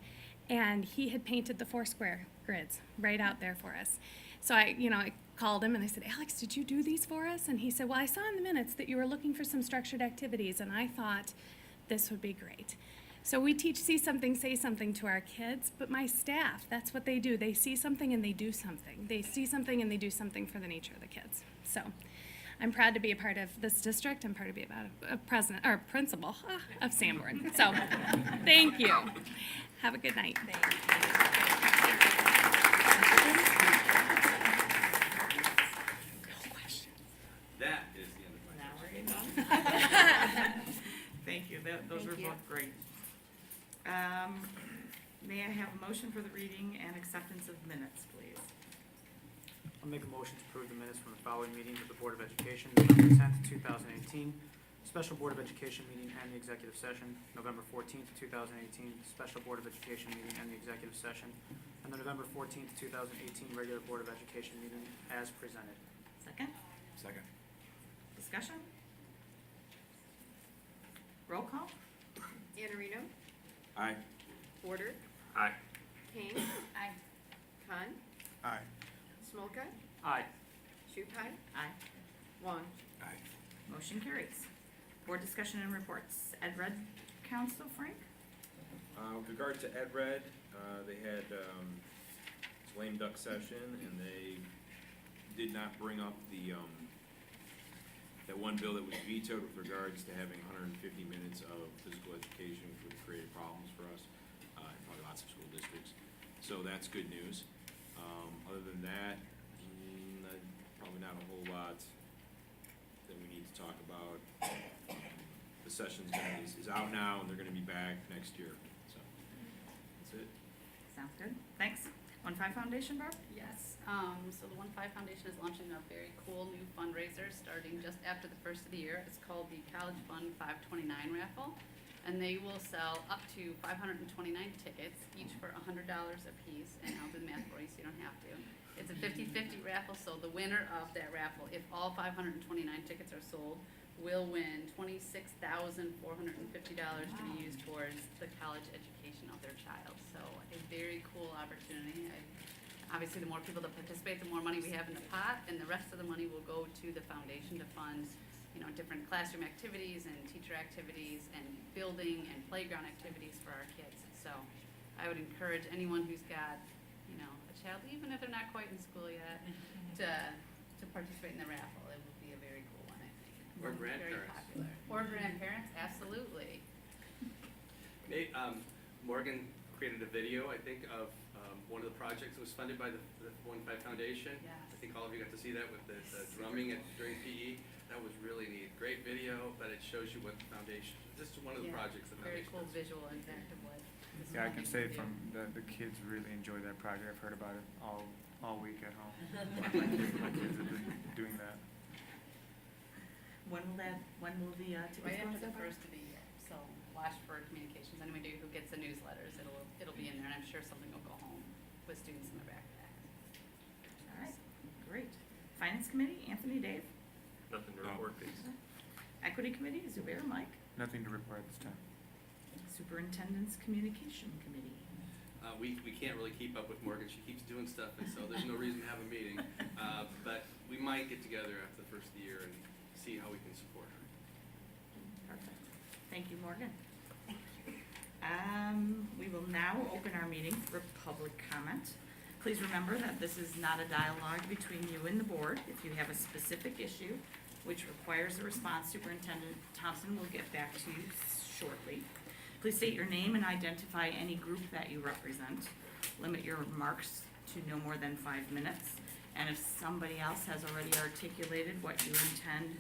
and he had painted the 4-square grids right out there for us. So I called him and I said, Alex, did you do these for us? And he said, well, I saw in the minutes that you were looking for some structured activities, and I thought this would be great. So we teach see something, say something to our kids, but my staff, that's what they do. They see something and they do something. They see something and they do something for the nature of the kids. So I'm proud to be a part of this district. I'm proud to be a principal of Sanborn. So thank you. Have a good night.
That is the end of my
Now we're done. Thank you. Those were both great. May I have a motion for the reading and acceptance of minutes, please?
I'll make a motion to approve the minutes from the following meetings of the Board of Education, November 10th, 2018, special Board of Education meeting and the executive session, November 14th, 2018, special Board of Education meeting and the executive session, and the November 14th, 2018 regular Board of Education meeting as presented.
Second?
Second.
Discussion? Roll call?
Iannarino,
Aye.
Porter,
Aye.
Kane,
Aye.
Khan,
Aye.
Smolka,
Aye.
Shuhai,
Aye.
Wong.
Aye.
Motion carries. Board discussion and reports. Ed Red Council, Frank?
With regard to Ed Red, they had lame duck session, and they did not bring up the, that one bill that was vetoed with regards to having 150 minutes of physical education, which would have created problems for us, and probably lots of school districts. So that's good news. Other than that, probably not a whole lot that we need to talk about. The session's is out now, and they're gonna be back next year, so that's it.
Sounds good. Thanks. 1-5 Foundation, Barb?
Yes, so the 1-5 Foundation is launching a very cool new fundraiser starting just after the first of the year. It's called the College Fund 529 raffle, and they will sell up to 529 tickets, each for $100 a piece, and I'll do the math for you so you don't have to. It's a 50-50 raffle, so the winner of that raffle, if all 529 tickets are sold, will win $26,450 to be used towards the college education of their child. So a very cool opportunity. Obviously, the more people that participate, the more money we have in the pot, and the rest of the money will go to the foundation to fund, you know, different classroom activities and teacher activities and building and playground activities for our kids. So I would encourage anyone who's got, you know, a child, even if they're not quite in school yet, to participate in the raffle. It will be a very cool one, I think.
Or
Very
grandparents.
popular. Or grandparents, absolutely.
Nate, Morgan created a video, I think, of one of the projects that was funded by the 1-5 Foundation.
Yes.
I think all of you got to see that with the drumming during PE. That was really neat. Great video, but it shows you what the foundation, just one of the
Yeah,
projects the
very
foundation
cool
does.
visual impact of what. this
Yeah, I
foundation
can say
do.
from the kids really enjoyed that project. I've heard about it all week at home. My kids have been doing that.
When will the tickets
Right
go on
after the
sale?
first of the year, so watch for communications, anybody who gets the newsletters, it'll be in there, and I'm sure something will go home with students in their backpack.
All right, great. Finance Committee, Anthony, Dave.
Nothing to report, please.
Equity Committee, Zubair, Mike.
Nothing to report at this time.
Superintendent's Communication Committee.
We can't really keep up with Morgan. She keeps doing stuff, and so there's no reason to have a meeting. But we might get together after the first of the year and see how we can support her.
Perfect. Thank you, Morgan. We will now open our meeting for public comment. Please remember that this is not a dialogue between you and the board. If you have a specific issue which requires a response, Superintendent Thompson will get back to you shortly. Please state your name and identify any group that you represent. Limit your remarks to no more than 5 minutes. And if somebody else has already articulated what you intend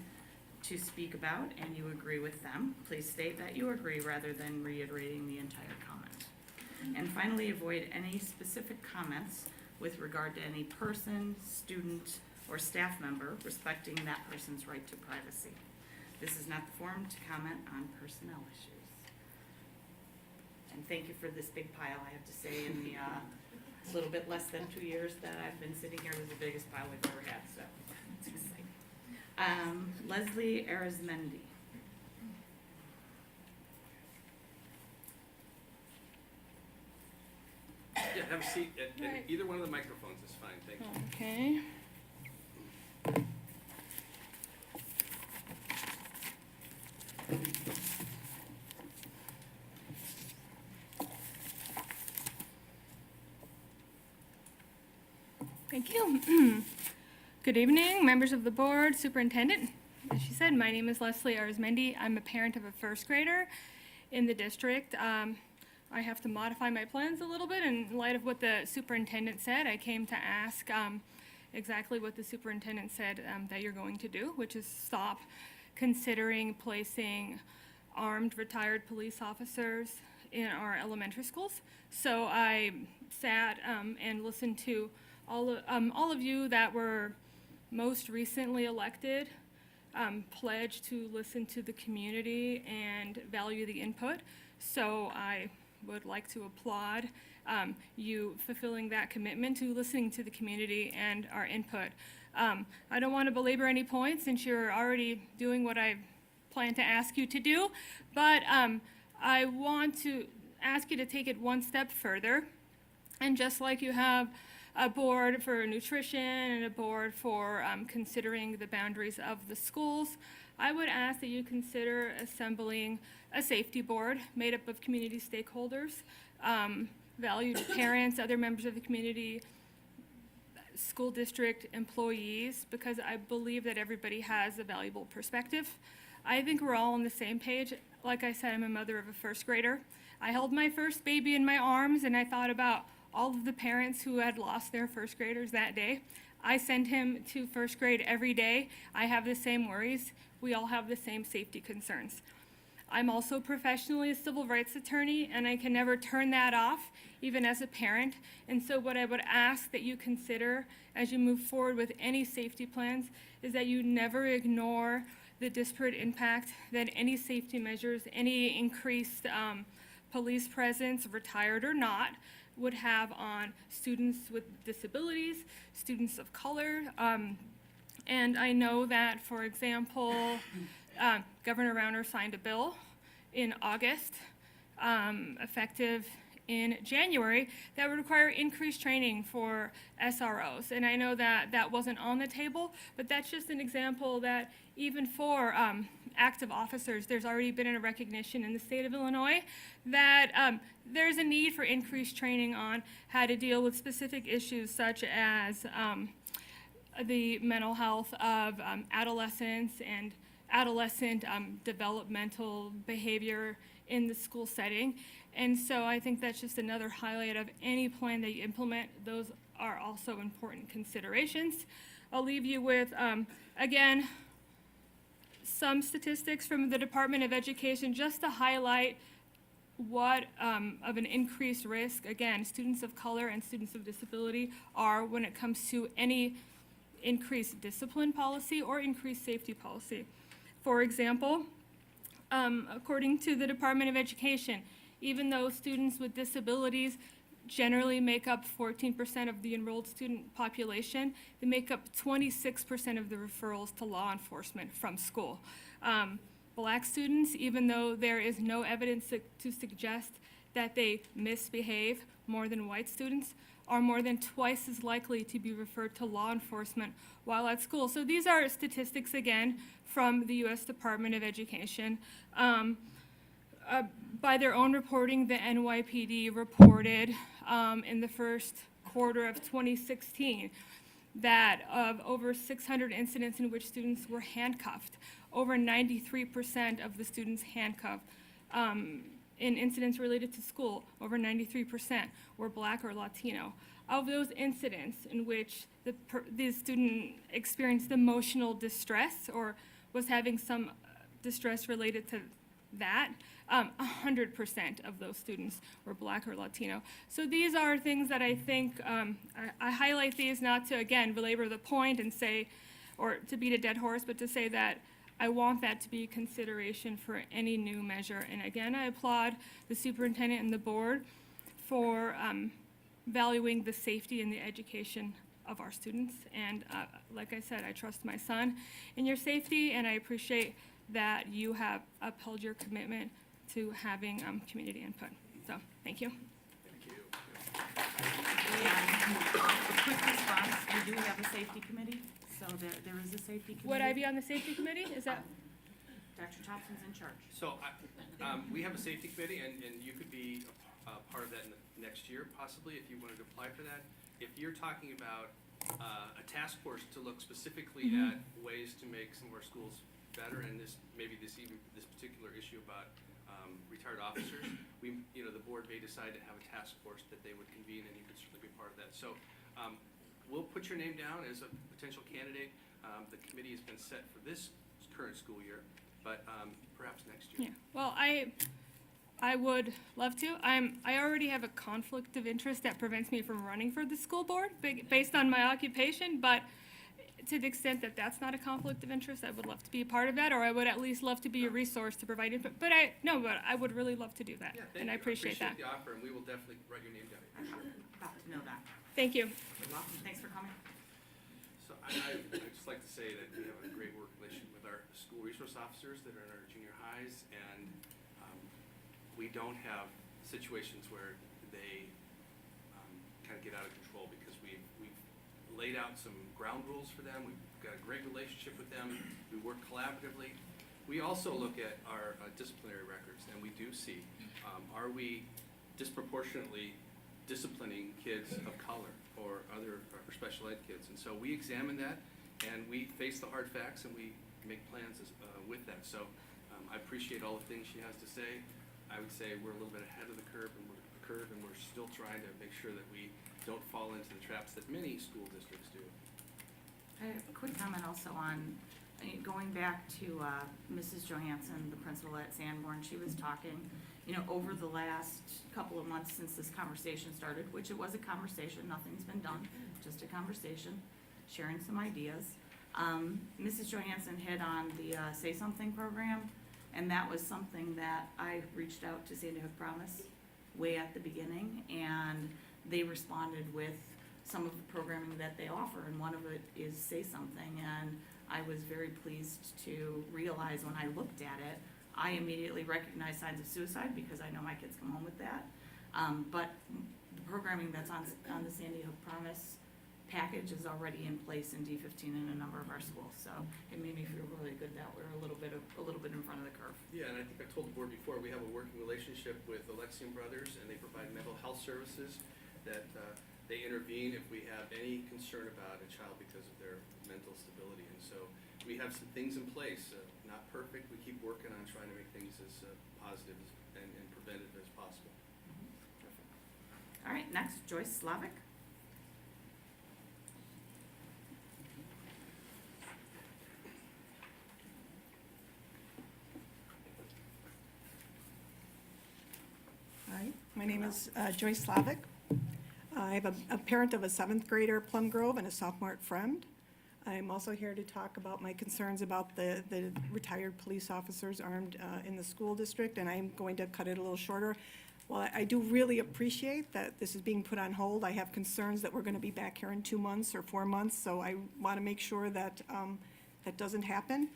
to speak about and you agree with them, please state that you agree rather than reiterating the entire comment. And finally, avoid any specific comments with regard to any person, student, or staff member respecting that person's right to privacy. This is not the forum to comment on personnel issues. And thank you for this big pile, I have to say, in the little bit less than 2 years that I've been sitting here, this is the biggest pile we've ever had, so it's exciting. Leslie Arizmendi.
Yeah, have a seat at
Right.
either one of the microphones is fine, thank you.
Okay. Thank you. Good evening, members of the board, superintendent. As she said, my name is Leslie Arizmendi. I'm a parent of a first grader in the district. I have to modify my plans a little bit in light of what the superintendent said. I came to ask exactly what the superintendent said that you're going to do, which is stop considering placing armed retired police officers
in our elementary schools. So I sat and listened to all of you that were most recently elected, pledged to listen to the community and value the input. So I would like to applaud you fulfilling that commitment to listening to the community and our input. I don't want to belabor any points since you're already doing what I plan to ask you to do, but I want to ask you to take it one step further. And just like you have a board for nutrition and a board for considering the boundaries of the schools, I would ask that you consider assembling a safety board made up of community stakeholders, valued parents, other members of the community, school district employees, because I believe that everybody has a valuable perspective. I think we're all on the same page. Like I said, I'm a mother of a first grader. I held my first baby in my arms and I thought about all of the parents who had lost their first graders that day. I send him to first grade every day. I have the same worries. We all have the same safety concerns. I'm also professionally a civil rights attorney, and I can never turn that off, even as a parent. And so what I would ask that you consider as you move forward with any safety plans is that you never ignore the disparate impact that any safety measures, any increased police presence, retired or not, would have on students with disabilities, students of color. And I know that, for example, Governor Rauner signed a bill in August, effective in January, that would require increased training for SROs. And I know that that wasn't on the table, but that's just an example that even for active officers, there's already been a recognition in the state of Illinois that there's a need for increased training on how to deal with specific issues such as the mental health of adolescents and adolescent developmental behavior in the school setting. And so I think that's just another highlight of any plan that you implement. Those are also important considerations. I'll leave you with, again, some statistics from the Department of Education just to highlight what of an increased risk, again, students of color and students of disability are when it comes to any increased discipline policy or increased safety policy. For example, according to the Department of Education, even though students with disabilities generally make up 14% of the enrolled student population, they make up 26% of the referrals to law enforcement from school. Black students, even though there is no evidence to suggest that they misbehave more than white students, are more than twice as likely to be referred to law enforcement while at school. So these are statistics, again, from the U.S. Department of Education. By their own reporting, the NYPD reported in the first quarter of 2016 that of over 600 incidents in which students were handcuffed, over 93% of the students handcuffed in incidents related to school, over 93% were Black or Latino. Of those incidents in which the student experienced emotional distress or was having some distress related to that, 100% of those students were Black or Latino. So these are things that I think, I highlight these not to, again, belabor the point and say, or to beat a dead horse, but to say that I want that to be consideration for any new measure. And again, I applaud the superintendent and the board for valuing the safety and the education of our students. And like I said, I trust my son in your safety, and I appreciate that you have upheld your commitment to having community input. So, thank you.
Thank you.
A quick response, we do have a safety committee, so there is a safety committee.
Would I be on the safety committee? Is that?
Dr. Thompson's in charge.
So we have a safety committee, and you could be a part of that in the next year, possibly, if you wanted to apply for that. If you're talking about a task force to look specifically at ways to make some of our schools better, and this particular issue about retired officers, the board may decide to have a task force that they would convene, and you could certainly be part of that. So we'll put your name down as a potential candidate. The committee has been set for this current school year, but perhaps next year.
Yeah. Well,
I would love to. I already have a conflict of interest that prevents me from running for the school board based on my occupation, but to the extent that that's not a conflict of interest, I would love to be a part of that, or I would at least love to be a resource to provide input. But I would really love to do that,
Yeah, thank
and I
you.
appreciate that.
the offer, and we will definitely write your name down.
I'm about to know that.
Thank you.
You're welcome. Thanks for coming.
So I'd just like to say that we have a great work relationship with our school resource officers that are in our junior highs, and we don't have situations where they kind of get out of control because we've laid out some ground rules for them. We've got a great relationship with them. We work collaboratively. We also look at our disciplinary records, and we do see, are we disproportionately disciplining kids of color or other or special ed kids? And so we examine that, and we face the hard facts, and we make plans with that. So I appreciate all the things she has to say. I would say we're a little bit ahead of the curve, and we're still trying to make sure that we don't fall into the traps that many school districts do.
I have a quick comment also on, going back to Mrs. Johansson, the principal at Sanborn. She was talking, over the last couple of months since this conversation started, which it was a conversation, nothing's been done, just a conversation, sharing some ideas. Mrs. Johansson hit on the Say Something program, and that was something that I reached out to Sandy Hook Promise way at the beginning, and they responded with some of the programming that they offer, and one of it is Say Something. And I was very pleased to realize when I looked at it, I immediately recognized signs of suicide because I know my kids come home with that. But the programming that's on the Sandy Hook Promise package is already in place in D15 in a number of our schools. So it made me feel really good that we're a little bit in front of the curve.
Yeah, and I think I told the board before, we have a working relationship with Alexian Brothers, and they provide mental health services that they intervene if we have any concern about a child because of their mental stability. And so we have some things in place, not perfect. We keep working on trying to make things as positive and preventive as possible.
All right, next, Joyce Slavic.
Hi, my name is Joyce Slavic. I have a parent of a 7th grader at Plum Grove and a sophomore at Fremd. I'm also here to talk about my concerns about the retired police officers armed in the school district, and I'm going to cut it a little shorter. Well, I do really appreciate that this is being put on hold. I have concerns that we're going to be back here in 2 months or 4 months, so I want to make sure that that doesn't happen.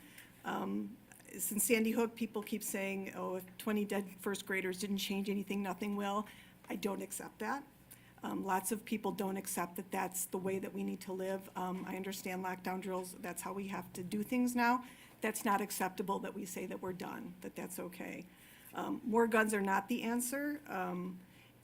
Since Sandy Hook, people keep saying, oh, if 20 dead first graders didn't change anything, nothing will. I don't accept that. Lots of people don't accept that that's the way that we need to live. I understand lockdown drills, that's how we have to do things now. That's not acceptable that we say that we're done, that that's okay. More guns are not the answer.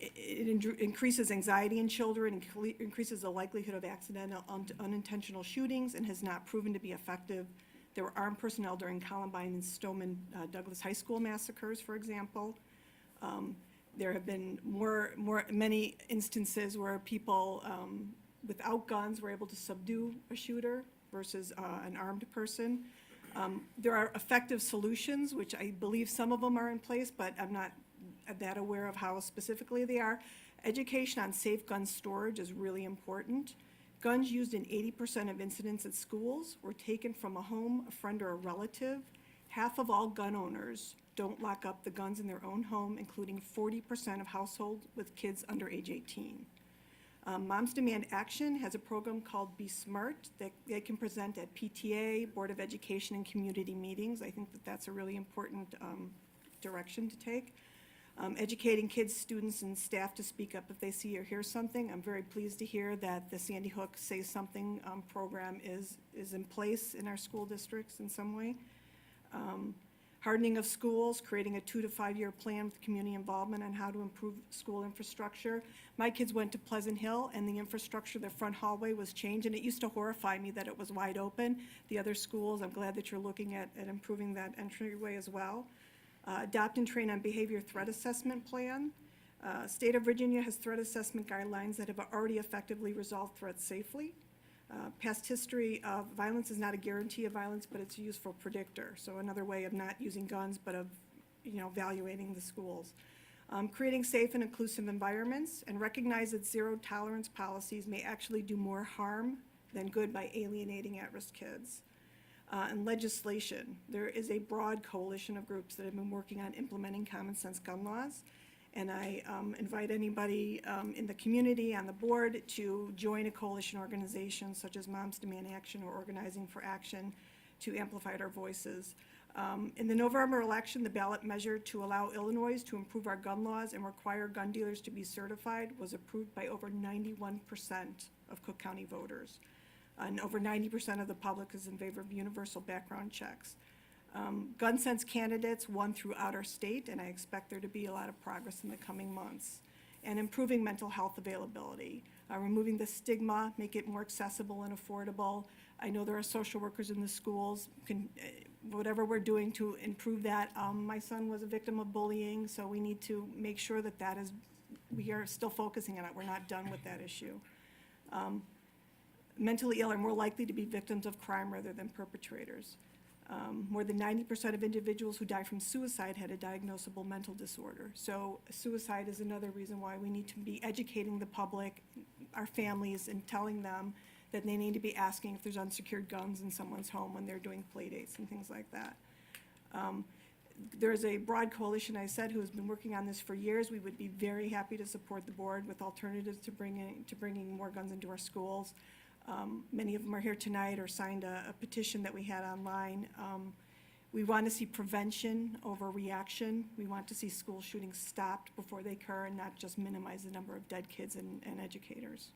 It increases anxiety in children, increases the likelihood of accidental, unintentional shootings, and has not proven to be effective. There were armed personnel during Columbine and Stoneman Douglas High School massacres, for example. There have been many instances where people without guns were able to subdue a shooter versus an armed person. There are effective solutions, which I believe some of them are in place, but I'm not that aware of how specifically they are. Education on safe gun storage is really important. Guns used in 80% of incidents at schools were taken from a home, a friend, or a relative. Half of all gun owners don't lock up the guns in their own home, including 40% of households with kids under age 18. Moms Demand Action has a program called Be Smart that they can present at PTA, Board of Education, and community meetings. I think that that's a really important direction to take. Educating kids, students, and staff to speak up if they see or hear something. I'm very pleased to hear that the Sandy Hook Say Something program is in place in our school districts in some way. Hardening of schools, creating a 2 to 5 year plan with community involvement on how to improve school infrastructure. My kids went to Pleasant Hill, and the infrastructure, their front hallway was changed, and it used to horrify me that it was wide open. The other schools, I'm glad that you're looking at improving that entryway as well. Adopt and train on behavior threat assessment plan. State of Virginia has threat assessment guidelines that have already effectively resolved threats safely. Past history of violence is not a guarantee of violence, but it's a useful predictor. So another way of not using guns, but of evaluating the schools. Creating safe and inclusive environments, and recognize that zero tolerance policies may actually do more harm than good by alienating at-risk kids. And legislation, there is a broad coalition of groups that have been working on implementing common sense gun laws. And I invite anybody in the community, on the board, to join a coalition organization such as Moms Demand Action or Organizing for Action to amplify our voices. In the November election, the ballot measure to allow Illinois to improve our gun laws and require gun dealers to be certified was approved by over 91% of Cook County voters. And over 90% of the public is in favor of universal background checks. Gun sense candidates won throughout our state, and I expect there to be a lot of progress in the coming months. And improving mental health availability, removing the stigma, make it more accessible and affordable. I know there are social workers in the schools, whatever we're doing to improve that. My son was a victim of bullying, so we need to make sure that we are still focusing on it. We're not done with that issue. Mentally ill are more likely to be victims of crime rather than perpetrators. More than 90% of individuals who die from suicide had a diagnosable mental disorder. So suicide is another reason why we need to be educating the public, our families, and telling them that they need to be asking if there's unsecured guns in someone's home when they're doing play dates and things like that. There's a broad coalition, I said, who has been working on this for years. We would be very happy to support the board with alternatives to bringing more guns into our schools. Many of them are here tonight or signed a petition that we had online. We want to see prevention over reaction. We want to see school shootings stopped before they occur and not just minimize the number of dead kids and educators.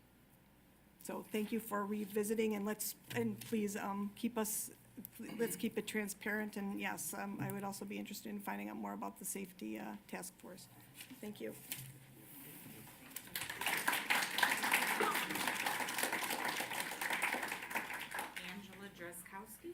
So thank you for revisiting, and please let's keep it transparent. And yes, I would also be interested in finding out more about the safety task force. Thank you.
Angela Dreskowski.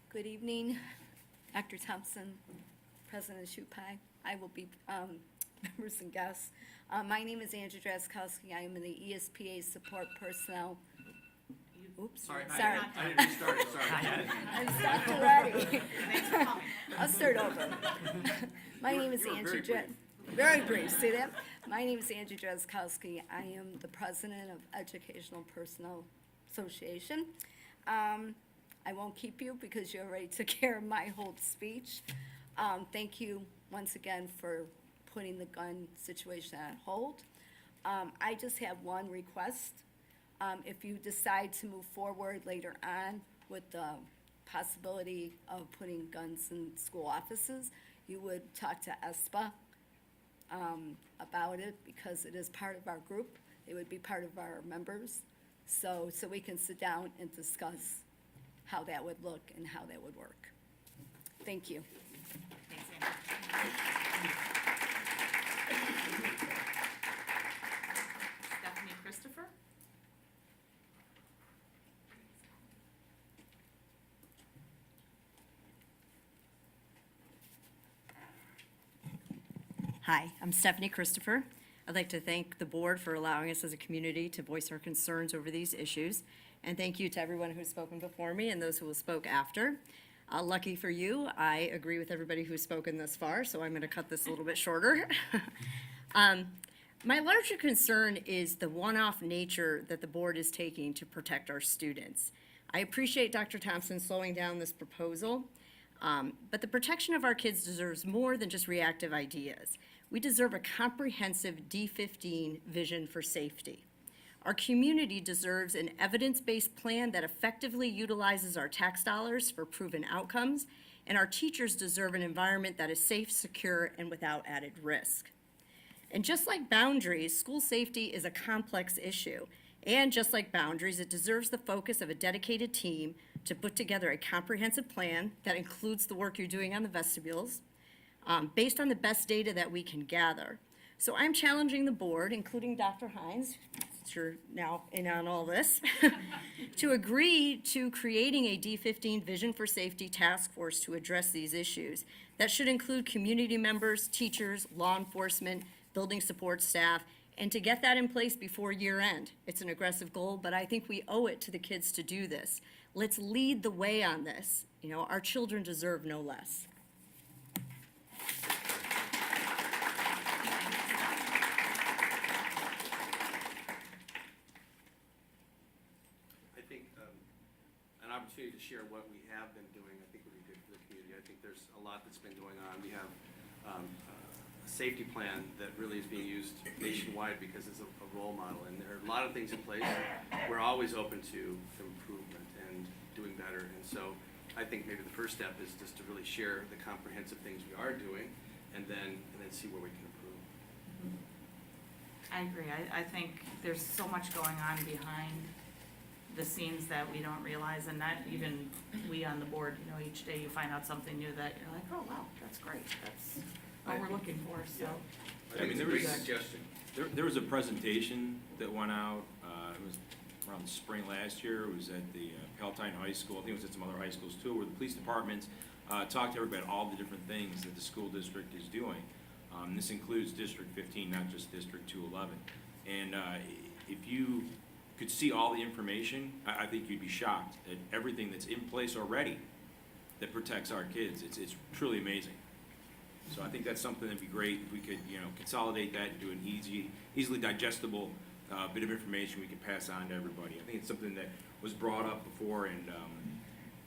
Good evening, Dr. Thompson, President Shupai. I will be members and guests. My name is Andrew Draskowski. I am in the ESPA support personnel. Oops, sorry.
I didn't start it, sorry.
I'm stopped already.
Thanks for coming.
I'll start over. My name is Andrew Very brief, see that? My name is Andrew Draskowski. I am the president of Educational Personnel Association. I won't keep you because you already took care of my whole speech. Thank you once again for putting the gun situation on hold. I just have one request. If you decide to move forward later on with the possibility of putting guns in school offices, you would talk to ESPA about it because it is part of our group. It would be part of our members. So we can sit down and discuss how that would look and how that would work. Thank you.
Thanks, Andrew. Stephanie Christopher.
Hi, I'm Stephanie Christopher. I'd like to thank the board for allowing us as a community to voice our concerns over these issues. And thank you to everyone who's spoken before me and those who will spoke after. Lucky for you, I agree with everybody who's spoken thus far, so I'm going to cut this a little bit shorter. My larger concern is the one-off nature that the board is taking to protect our students. I appreciate Dr. Thompson slowing down this proposal, but the protection of our kids deserves more than just reactive ideas. We deserve a comprehensive D15 vision for safety. Our community deserves an evidence-based plan that effectively utilizes our tax dollars for proven outcomes, and our teachers deserve an environment that is safe, secure, and without added risk. And just like boundaries, school safety is a complex issue. And just like boundaries, it deserves the focus of a dedicated team to put together a comprehensive plan that includes the work you're doing on the vestibules, based on the best data that we can gather. So I'm challenging the board, including Dr. Hines, since you're now in on all this, to agree to creating a D15 Vision for Safety Task Force to address these issues. That should include community members, teachers, law enforcement, building support staff, and to get that in place before year end. It's an aggressive goal, but I think we owe it to the kids to do this. Let's lead the way on this. You know, our children deserve no less.
I think an opportunity to share what we have been doing, I think would be good for the community. I think there's a lot that's been going on. We have a safety plan that really is being used nationwide because it's a role model, and there are a lot of things in place. We're always open to improvement and doing better, and so I think maybe the first step is just to really share the comprehensive things we are doing, and then see where we can improve.
I agree. I think there's so much going on behind the scenes that we don't realize, and not even we on the board. You know, each day you find out something new that you're like, oh, wow, that's great. That's what we're looking for, so.
I mean, there
Great
was,
suggestion.
there was a presentation that went out, it was around the spring last year. It was at the Palatine High School. I think it was at some other high schools too, where the police departments talked to everybody about all the different things that the school district is doing. This includes District 15, not just District 211. And if you could see all the information, I think you'd be shocked at everything that's in place already that protects our kids. It's truly amazing. So I think that's something that'd be great if we could, you know, consolidate that into an easily digestible bit of information we could pass on to everybody. I think it's something that was brought up before, and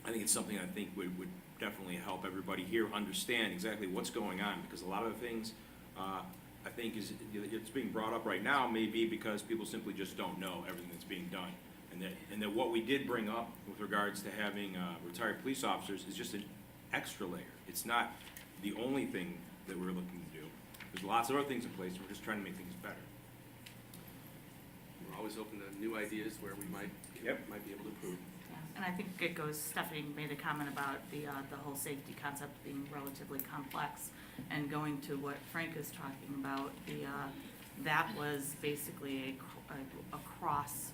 I think it's something I think would definitely help everybody here understand exactly what's going on, because a lot of the things I think it's being brought up right now may be because people simply just don't know everything that's being done, and that what we did bring up with regards to having retired police officers is just an extra layer. It's not the only thing that we're looking to do. There's lots of other things in place, and we're just trying to make things better.
We're always open to new ideas where we might be able to improve.
Yeah, and I think it goes, Stephanie made a comment about the whole safety concept being relatively complex, and going to what Frank is talking about, that was basically across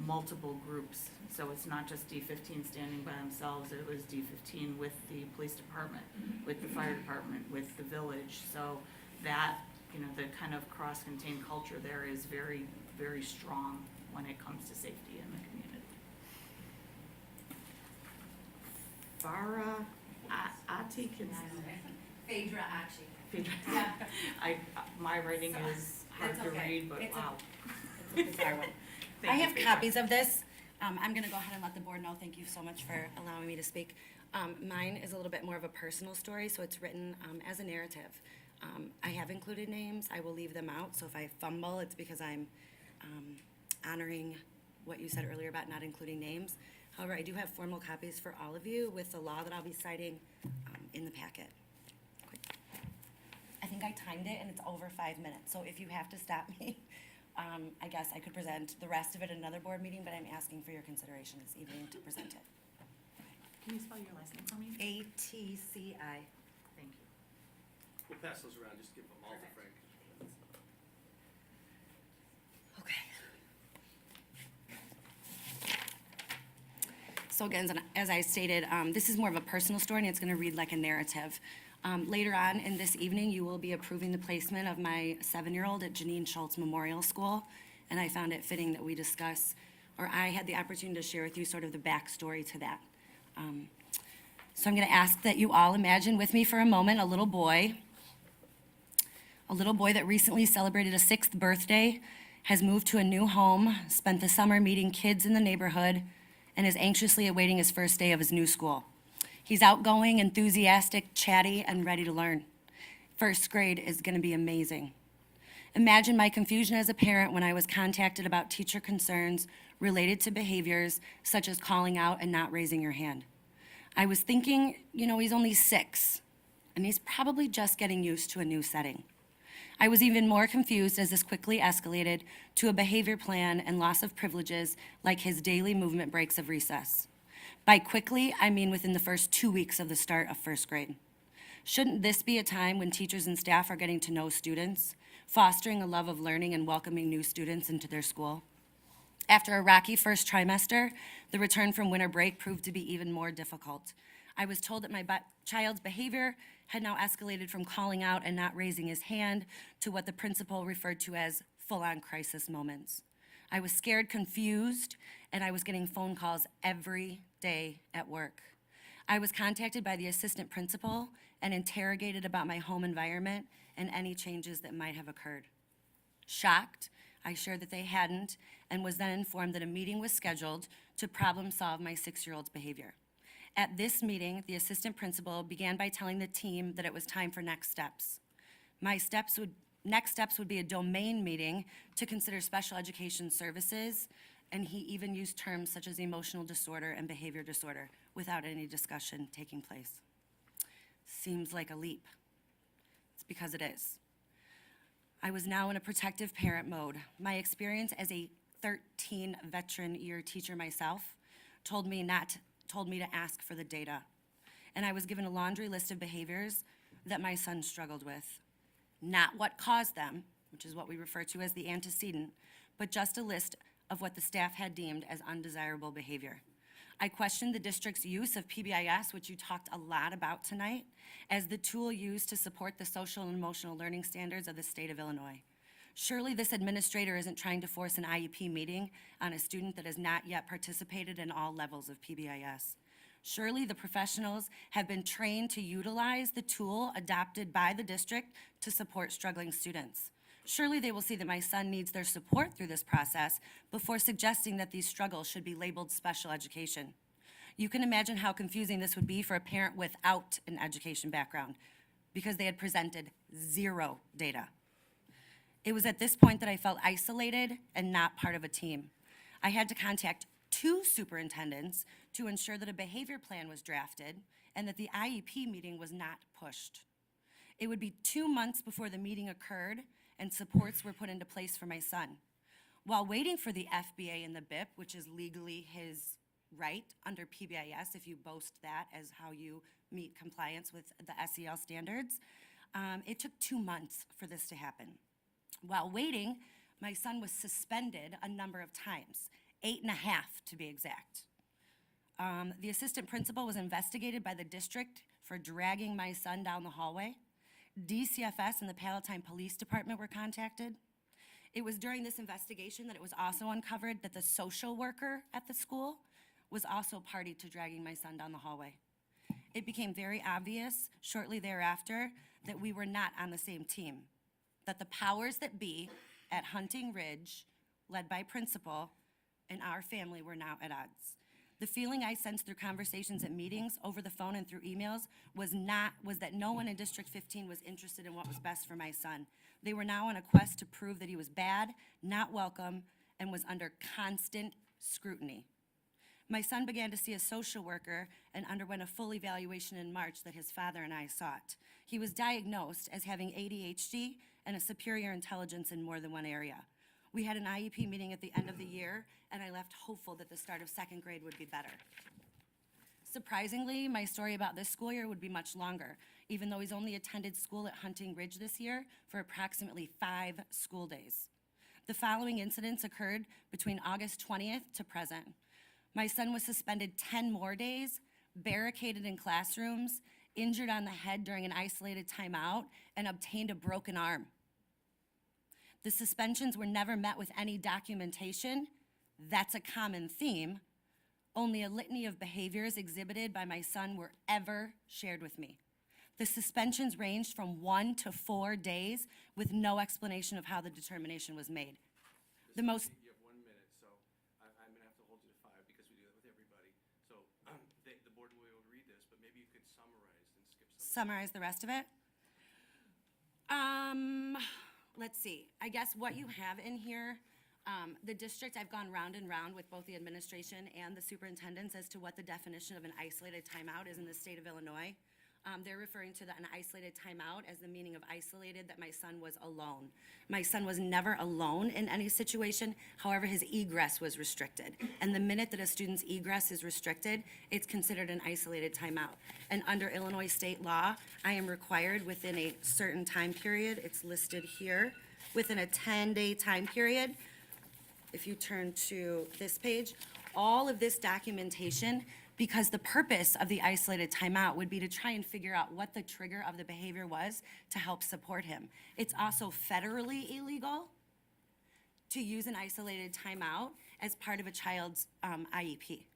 multiple groups. So it's not just D15 standing by themselves, it was D15 with the police department, with the fire department, with the village. So that, you know, the kind of cross-contained culture there is very, very strong when it comes to safety in the community. Farah Ati,
Phaedra Achi.
Phaedra.
Yeah.
My writing is hard
It's
to
okay.
read, but
It's
wow.
It's a bizarre one.
Thank
I
you,
have
Phaedra.
copies of this. I'm gonna go ahead and let the board know. Thank you so much for allowing me to speak. Mine is a little bit more of a personal story, so it's written as a narrative. I have included names. I will leave them out, so if I fumble, it's because I'm honoring what you said earlier about not including names. However, I do have formal copies for all of you with the law that I'll be citing in the packet. I think I timed it, and it's over 5 minutes, so if you have to stop me, I guess I could present the rest of it at another board meeting, but I'm asking for your consideration this evening to present it.
Can you spell your last name for me?
ATCI.
Thank you.
We'll pass those around, just give them all to Frank.
Okay. So again, as I stated, this is more of a personal story, and it's going to read like a narrative. Later on in this evening, you will be approving the placement of my 7-year-old at Janine Schultz Memorial School, and I found it fitting that we discuss, or I had the opportunity to share with you sort of the backstory to that. So I'm going to ask that you all imagine with me for a moment a little boy that recently celebrated a 6th birthday, has moved to a new home, spent the summer meeting kids in the neighborhood, and is anxiously awaiting his first day of his new school. He's outgoing, enthusiastic, chatty, and ready to learn. First grade is going to be amazing. Imagine my confusion as a parent when I was contacted about teacher concerns related to behaviors such as calling out and not raising your hand. I was thinking, you know, he's only 6, and he's probably just getting used to a new setting. I was even more confused as this quickly escalated to a behavior plan and loss of privileges like his daily movement breaks of recess. By quickly, I mean within the first 2 weeks of the start of first grade. Shouldn't this be a time when teachers and staff are getting to know students,
fostering a love of learning and welcoming new students into their school. After a rocky first trimester, the return from winter break proved to be even more difficult. I was told that my child's behavior had now escalated from calling out and not raising his hand to what the principal referred to as full-on crisis moments. I was scared, confused, and I was getting phone calls every day at work. I was contacted by the assistant principal and interrogated about my home environment and any changes that might have occurred. Shocked, I shared that they hadn't, and was then informed that a meeting was scheduled to problem solve my 6-year-old's behavior. At this meeting, the assistant principal began by telling the team that it was time for next steps. Next steps would be a domain meeting to consider special education services, and he even used terms such as emotional disorder and behavior disorder without any discussion taking place. Seems like a leap. It's because it is. I was now in a protective parent mode. My experience as a 13 veteran year teacher myself told me to ask for the data. And I was given a laundry list of behaviors that my son struggled with. Not what caused them, which is what we refer to as the antecedent, but just a list of what the staff had deemed as undesirable behavior. I questioned the district's use of PBIS, which you talked a lot about tonight, as the tool used to support the social and emotional learning standards of the state of Illinois. Surely this administrator isn't trying to force an IEP meeting on a student that has not yet participated in all levels of PBIS. Surely the professionals have been trained to utilize the tool adopted by the district to support struggling students. Surely they will see that my son needs their support through this process before suggesting that these struggles should be labeled special education. You can imagine how confusing this would be for a parent without an education background because they had presented zero data. It was at this point that I felt isolated and not part of a team. I had to contact 2 superintendents to ensure that a behavior plan was drafted and that the IEP meeting was not pushed. It would be 2 months before the meeting occurred and supports were put into place for my son. While waiting for the FBA and the BIP, which is legally his right under PBIS, if you boast that as how you meet compliance with the SEL standards, it took 2 months for this to happen. While waiting, my son was suspended a number of times, 8.5 to be exact. The assistant principal was investigated by the district for dragging my son down the hallway. DCFS and the Palatine Police Department were contacted. It was during this investigation that it was also uncovered that the social worker at the school was also party to dragging my son down the hallway. It became very obvious shortly thereafter that we were not on the same team, that the powers that be at Hunting Ridge, led by principal, and our family were now at odds. The feeling I sensed through conversations at meetings, over the phone and through emails, was that no one in District 15 was interested in what was best for my son. They were now on a quest to prove that he was bad, not welcome, and was under constant scrutiny. My son began to see a social worker and underwent a full evaluation in March that his father and I sought. He was diagnosed as having ADHD and a superior intelligence in more than one area. We had an IEP meeting at the end of the year, and I left hopeful that the start of 2nd grade would be better. Surprisingly, my story about this school year would be much longer, even though he's only attended school at Hunting Ridge this year for approximately 5 school days. The following incidents occurred between August 20th to present. My son was suspended 10 more days, barricaded in classrooms, injured on the head during an isolated timeout, and obtained a broken arm. The suspensions were never met with any documentation. That's a common theme. Only a litany of behaviors exhibited by my son were ever shared with me. The suspensions ranged from 1 to 4 days with no explanation of how the determination was made. The most
You have 1 minute, so I'm gonna have to hold you to 5 because we do that with everybody. So the board will be able to read this, but maybe you could summarize and skip some.
summarize the rest of it. Let's see. I guess what you have in here, the district, I've gone round and round with both the administration and the superintendents as to what the definition of an isolated timeout is in the state of Illinois. They're referring to an isolated timeout as the meaning of isolated, that my son was alone. My son was never alone in any situation. However, his egress was restricted. And the minute that a student's egress is restricted, it's considered an isolated timeout. And under Illinois state law, I am required within a certain time period, it's listed here, within a 10-day time period. If you turn to this page, all of this documentation, because the purpose of the isolated timeout would be to try and figure out what the trigger of the behavior was to help support him. It's also federally illegal to use an isolated timeout as part of a child's IEP.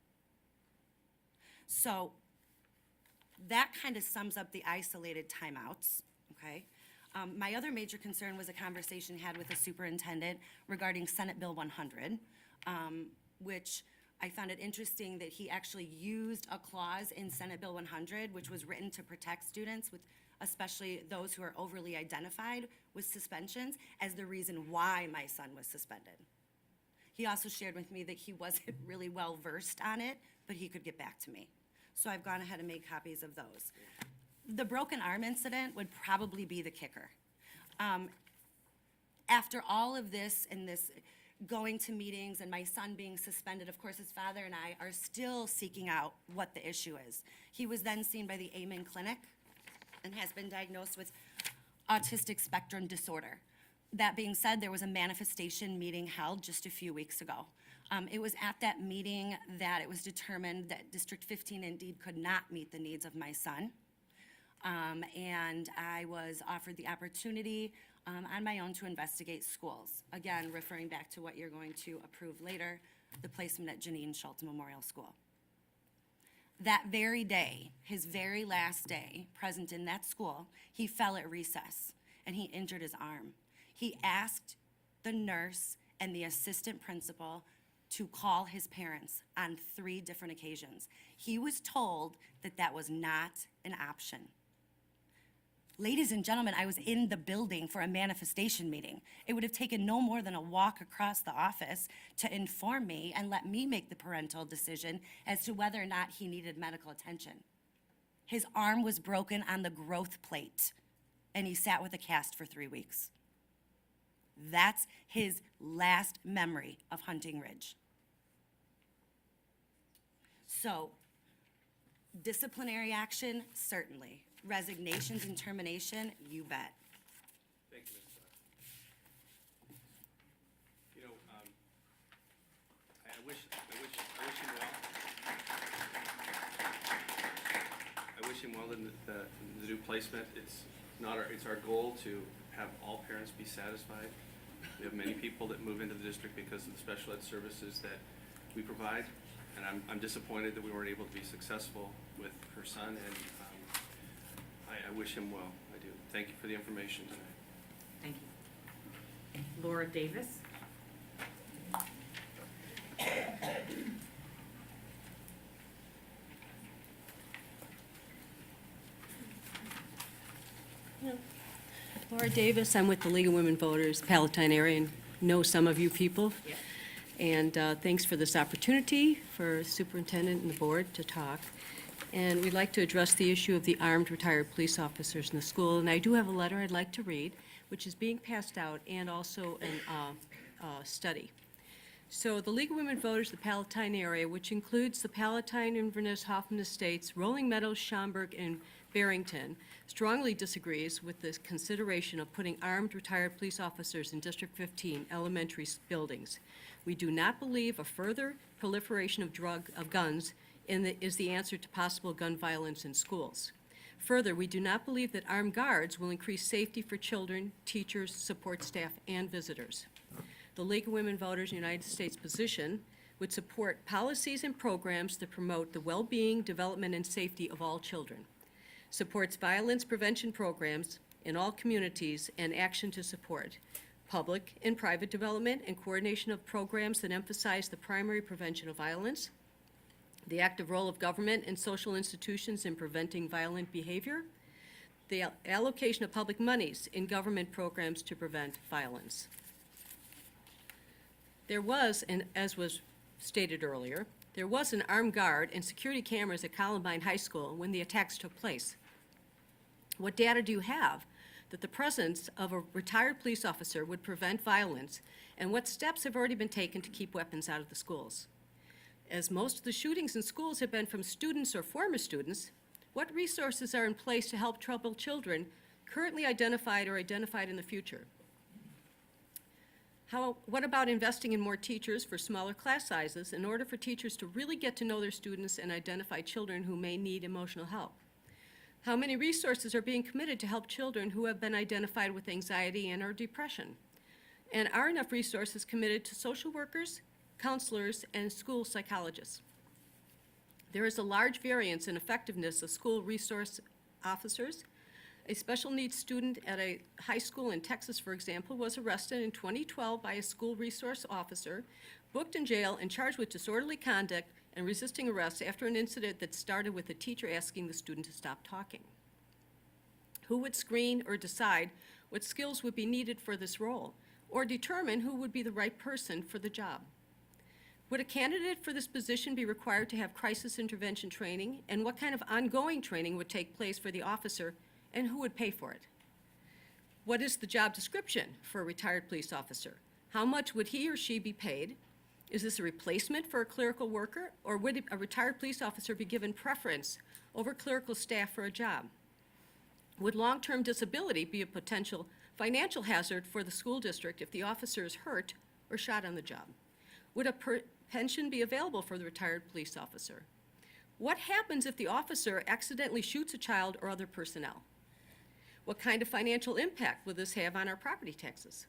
So that kind of sums up the isolated timeouts, okay? My other major concern was a conversation had with the superintendent regarding Senate Bill 100, which I found it interesting that he actually used a clause in Senate Bill 100, which was written to protect students, with especially those who are overly identified with suspensions, as the reason why my son was suspended. He also shared with me that he wasn't really well versed on it, but he could get back to me. So I've gone ahead and made copies of those. The broken arm incident would probably be the kicker. After all of this and this going to meetings and my son being suspended, of course, his father and I are still seeking out what the issue is. He was then seen by the Amen Clinic and has been diagnosed with autistic spectrum disorder. That being said, there was a manifestation meeting held just a few weeks ago. It was at that meeting that it was determined that District 15 indeed could not meet the needs of my son. And I was offered the opportunity on my own to investigate schools. Again, referring back to what you're going to approve later, the placement at Janine Schultz Memorial School. That very day, his very last day present in that school, he fell at recess and he injured his arm. He asked the nurse and the assistant principal to call his parents on 3 different occasions. He was told that that was not an option. Ladies and gentlemen, I was in the building for a manifestation meeting. It would have taken no more than a walk across the office to inform me and let me make the parental decision as to whether or not he needed medical attention. His arm was broken on the growth plate, and he sat with a cast for 3 weeks. That's his last memory of Hunting Ridge. So, disciplinary action, certainly. Resignations and termination, you bet.
Thank you, Ms. You know, I wish him well. I wish him well in the new placement. It's our goal to have all parents be satisfied. We have many people that move into the district because of the special ed services that we provide, and I'm disappointed that we weren't able to be successful with her son, and I wish him well. I do. Thank you for the information tonight.
Thank you. Laura Davis.
Laura Davis, I'm with the League of Women Voters, Palatine area, and know some of you people.
Yep.
And thanks for this opportunity for Superintendent and the board to talk. And we'd like to address the issue of the armed retired police officers in the school. And I do have a letter I'd like to read, which is being passed out, and also a study. So the League of Women Voters, the Palatine area, which includes the Palatine, Inverness, Hoffman Estates, Rolling Meadows, Schaumburg, and Barrington, strongly disagrees with the consideration of putting armed retired police officers in District 15 elementary buildings. We do not believe a further proliferation of guns is the answer to possible gun violence in schools. Further, we do not believe that armed guards will increase safety for children, teachers, support staff, and visitors. The League of Women Voters United States position would support policies and programs that promote the well-being, development, and safety of all children, supports violence prevention programs in all communities, and action to support public and private development and coordination of programs that emphasize the primary prevention of violence, the active role of government and social institutions in preventing violent behavior, the allocation of public monies in government programs to prevent violence. There was, and as was stated earlier, there was an armed guard and security cameras at Columbine High School when the attacks took place. What data do you have that the presence of a retired police officer would prevent violence, and what steps have already been taken to keep weapons out of the schools? As most of the shootings in schools have been from students or former students, what resources are in place to help troubled children currently identified or identified in the future? What about investing in more teachers for smaller class sizes in order for teachers to really get to know their students and identify children who may need emotional help? How many resources are being committed to help children who have been identified with anxiety and/or depression? And are enough resources committed to social workers, counselors, and school psychologists? There is a large variance in effectiveness of school resource officers. A special needs student at a high school in Texas, for example, was arrested in 2012 by a school resource officer, booked in jail, and charged with disorderly conduct and resisting arrest after an incident that started with a teacher asking the student to stop talking. Who would screen or decide what skills would be needed for this role, or determine who would be the right person for the job? Would a candidate for this position be required to have crisis intervention training, and what kind of ongoing training would take place for the officer, and who would pay for it? What is the job description for a retired police officer? How much would he or she be paid? Is this a replacement for a clerical worker, or would a retired police officer be given preference over clerical staff for a job? Would long-term disability be a potential financial hazard for the school district if the officer is hurt or shot on the job? Would a pension be available for the retired police officer? What happens if the officer accidentally shoots a child or other personnel? What kind of financial impact will this have on our property taxes?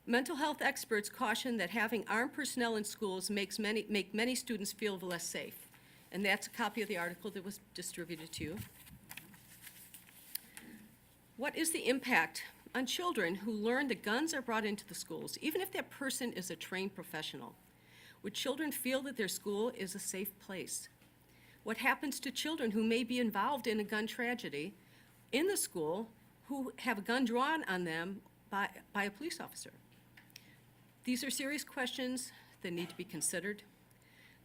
Mental health experts caution that having armed personnel in schools make many students feel less safe. And that's a copy of the article that was distributed to you. What is the impact on children who learn that guns are brought into the schools, even if that person is a trained professional? Would children feel that their school is a safe place? What happens to children who may be involved in a gun tragedy in the school who have a gun drawn on them by a police officer? These are serious questions that need to be considered.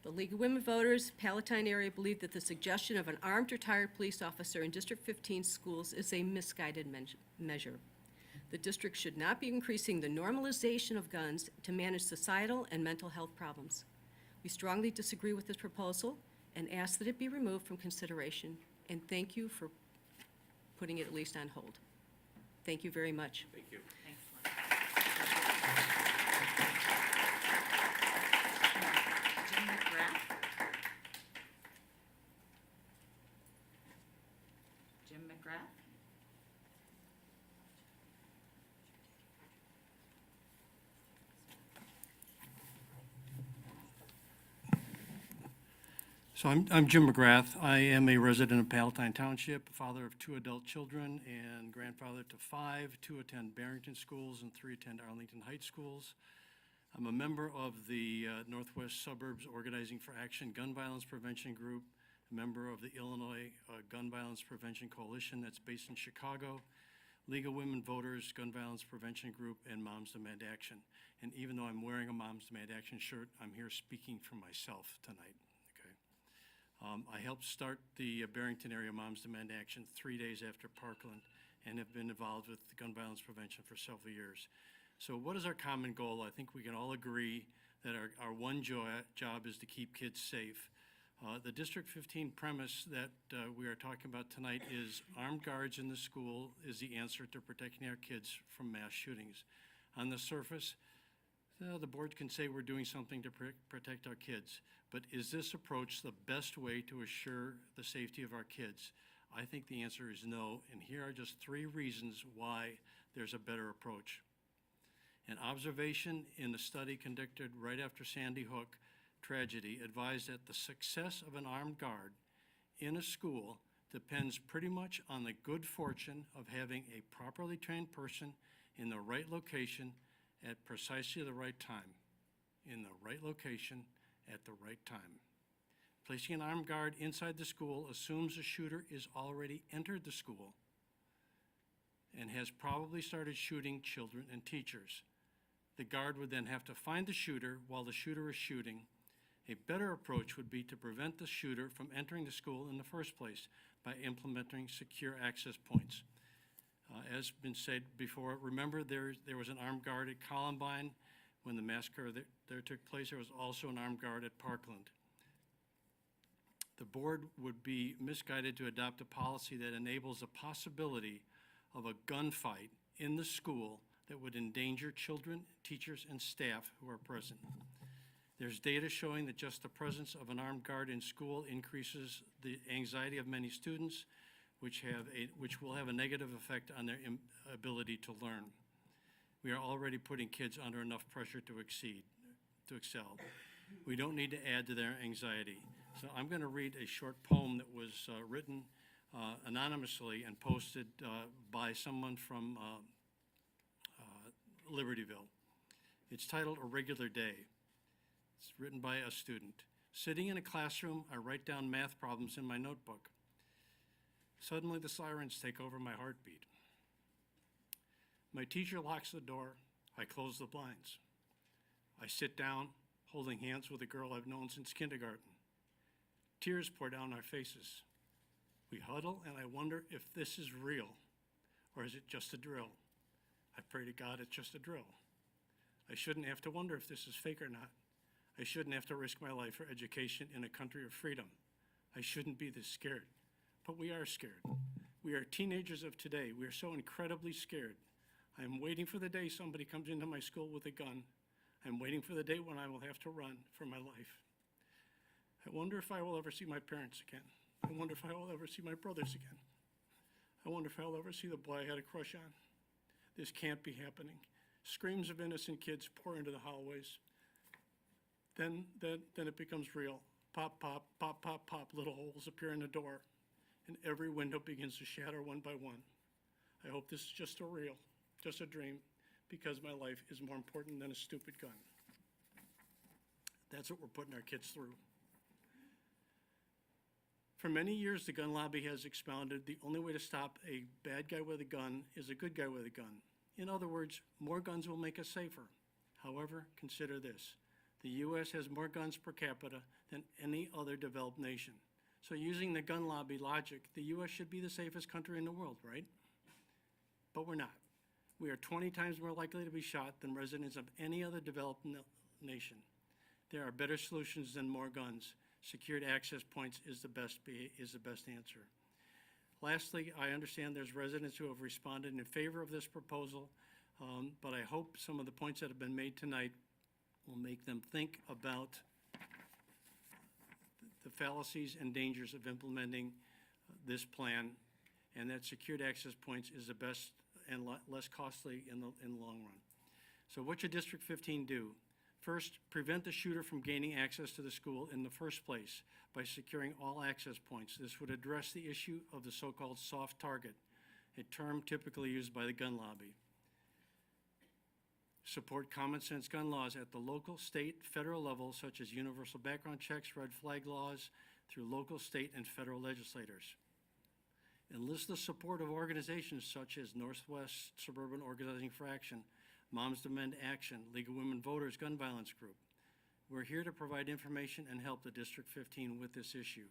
The League of Women Voters, Palatine area, believe that the suggestion of an armed retired police officer in District 15 schools is a misguided measure. The district should not be increasing the normalization of guns to manage societal and mental health problems. We strongly disagree with this proposal and ask that it be removed from consideration. And thank you for putting it at least on hold. Thank you very much.
Thank you.
Thanks, Lynn. Jim McGrath. Jim McGrath.
So I'm Jim McGrath. I am a resident of Palatine Township, father of 2 adult children and grandfather to 5. 2 attend Barrington schools and 3 attend Arlington Heights schools. I'm a member of the Northwest Suburbs Organizing for Action Gun Violence Prevention Group, a member of the Illinois Gun Violence Prevention Coalition that's based in Chicago, League of Women Voters Gun Violence Prevention Group, and Moms Demand Action. And even though I'm wearing a Moms Demand Action shirt, I'm here speaking for myself tonight. I helped start the Barrington area Moms Demand Action 3 days after Parkland and have been involved with gun violence prevention for several years. So what is our common goal? I think we can all agree that our one job is to keep kids safe. The District 15 premise that we are talking about tonight is armed guards in the school is the answer to protecting our kids from mass shootings. On the surface, the board can say we're doing something to protect our kids, but is this approach the best way to assure the safety of our kids? I think the answer is no, and here are just 3 reasons why there's a better approach. An observation in a study conducted right after Sandy Hook tragedy advised that the success of an armed guard in a school depends pretty much on the good fortune of having a properly trained person in the right location at precisely the right time. In the right location at the right time. Placing an armed guard inside the school assumes the shooter is already entered the school and has probably started shooting children and teachers. The guard would then have to find the shooter while the shooter is shooting. A better approach would be to prevent the shooter from entering the school in the first place by implementing secure access points. As been said before, remember there was an armed guard at Columbine when the massacre there took place. There was also an armed guard at Parkland. The board would be misguided to adopt a policy that enables the possibility of a gunfight in the school that would endanger children, teachers, and staff who are present. There's data showing that just the presence of an armed guard in school increases the anxiety of many students, which will have a negative effect on their ability to learn. We are already putting kids under enough pressure to excel. We don't need to add to their anxiety. So I'm going to read a short poem that was written anonymously and posted by someone from Libertyville. It's titled A Regular Day. It's written by a student. Sitting in a classroom, I write down math problems in my notebook. Suddenly the sirens take over my heartbeat. My teacher locks the door. I close the blinds. I sit down, holding hands with a girl I've known since kindergarten. Tears pour down our faces. We huddle, and I wonder if this is real, or is it just a drill? I pray to God it's just a drill. I shouldn't have to wonder if this is fake or not. I shouldn't have to risk my life for education in a country of freedom. I shouldn't be this scared, but we are scared. We are teenagers of today. We are so incredibly scared. I am waiting for the day somebody comes into my school with a gun. I'm waiting for the day when I will have to run for my life. I wonder if I will ever see my parents again. I wonder if I will ever see my brothers again. I wonder if I will ever see the boy I had a crush on. This can't be happening. Screams of innocent kids pour into the hallways. Then it becomes real. Pop, pop, pop, pop, pop, little holes appear in the door, and every window begins to shatter one by one. I hope this is just a dream, because my life is more important than a stupid gun. That's what we're putting our kids through. For many years, the gun lobby has expounded the only way to stop a bad guy with a gun is a good guy with a gun. In other words, more guns will make us safer. However, consider this. The U.S. has more guns per capita than any other developed nation. So using the gun lobby logic, the U.S. should be the safest country in the world, right? But we're not. We are 20 times more likely to be shot than residents of any other developed nation. There are better solutions than more guns. Secured access points is the best answer. Lastly, I understand there's residents who have responded in favor of this proposal, but I hope some of the points that have been made tonight will make them think about the fallacies and dangers of implementing this plan, and that secured access points is the best and less costly in the long run. So what should District 15 do? First, prevent the shooter from gaining access to the school in the first place by securing all access points. This would address the issue of the so-called soft target, a term typically used by the gun lobby. Support common sense gun laws at the local, state, federal level, such as universal background checks, red flag laws, through local, state, and federal legislators. Enlist the support of organizations such as Northwest Suburban Organizing for Action, Moms Demand Action, League of Women Voters Gun Violence Group. We're here to provide information and help the District 15 with this issue.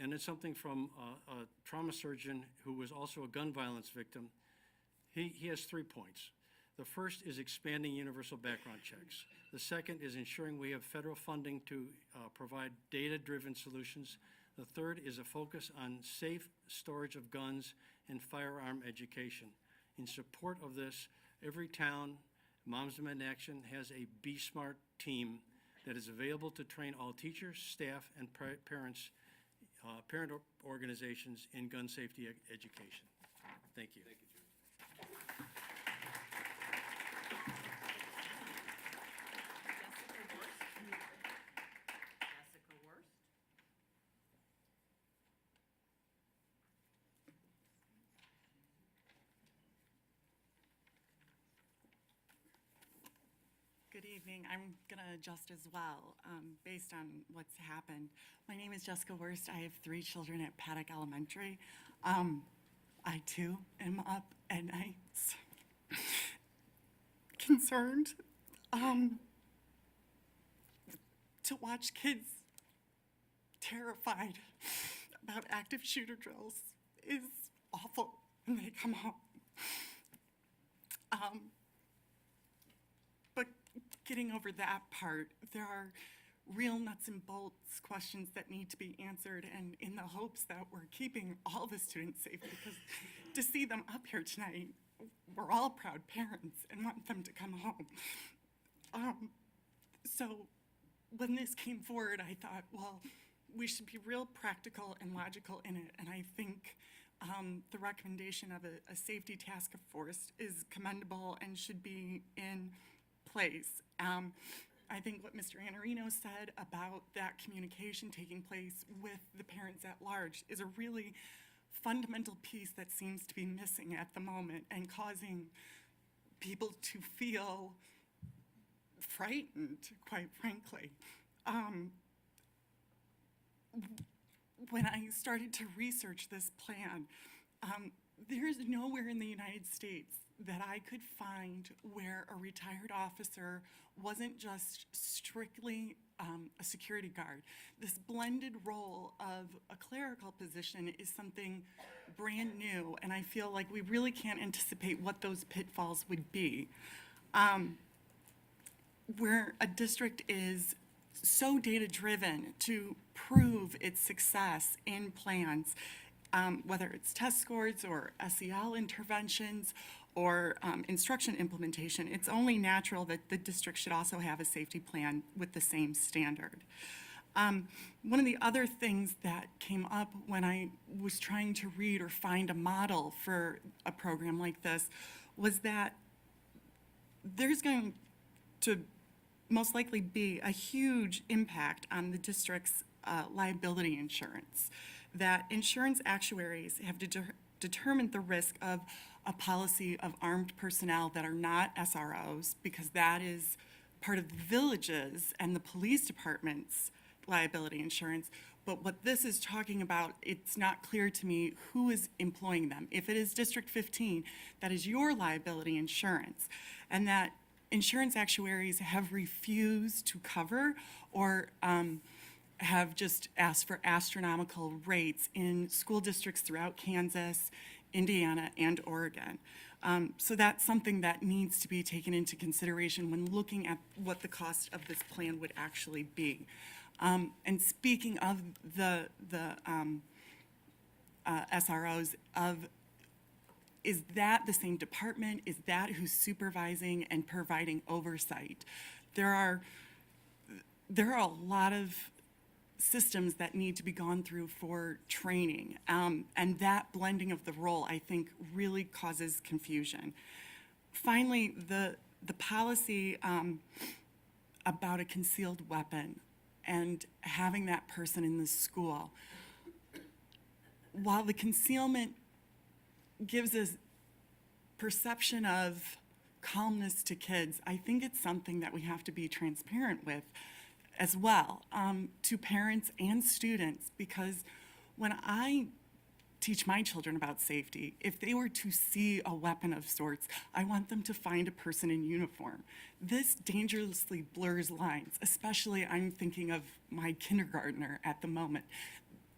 And it's something from a trauma surgeon who was also a gun violence victim. He has 3 points. The first is expanding universal background checks. The second is ensuring we have federal funding to provide data-driven solutions. The third is a focus on safe storage of guns and firearm education. In support of this, every town, Moms Demand Action has a Be Smart team that is available to train all teachers, staff, and parent organizations in gun safety education. Thank you.
Thank you, Jim.
Jessica Worst.
Good evening. I'm going to adjust as well based on what's happened. My name is Jessica Worst. I have 3 children at Paddock Elementary. I too am up at nights concerned to watch kids terrified about active shooter drills is awful when they come home. But getting over that part, there are real nuts and bolts questions that need to be answered, and in the hopes that we're keeping all the students safe, because to see them up here tonight, we're all proud parents and want them to come home. So when this came forward, I thought, well, we should be real practical and logical in it. And I think the recommendation of a safety task force is commendable and should be in place. I think what Mr. Iannarino said about that communication taking place with the parents at large is a really fundamental piece that seems to be missing at the moment and causing people to feel frightened, quite frankly. When I started to research this plan, there's nowhere in the United States that I could find where a retired officer wasn't just strictly a security guard. This blended role of a clerical position is something brand new, and I feel like we really can't anticipate what those pitfalls would be. Where a district is so data-driven to prove its success in plans, whether it's test scores or SEL interventions or instruction implementation, it's only natural that the district should also have a safety plan with the same standard. One of the other things that came up when I was trying to read or find a model for a program like this was that there's going to most likely be a huge impact on the district's liability insurance. That insurance actuaries have determined the risk of a policy of armed personnel that are not SROs, because that is part of the villages and the police department's liability insurance. But what this is talking about, it's not clear to me who is employing them. If it is District 15, that is your liability insurance, and that insurance actuaries have refused to cover or have just asked for astronomical rates in school districts throughout Kansas, Indiana, and Oregon. So that's something that needs to be taken into consideration when looking at what the cost of this plan would actually be. And speaking of the SROs, is that the same department? Is that who's supervising and providing oversight? There are a lot of systems that need to be gone through for training, and that blending of the role, I think, really causes confusion. Finally, the policy about a concealed weapon and having that person in the school. While the concealment gives a perception of calmness to kids, I think it's something that we have to be transparent with as well, to parents and students, because when I teach my children about safety, if they were to see a weapon of sorts, I want them to find a person in uniform. This dangerously blurs lines, especially I'm thinking of my kindergartner at the moment.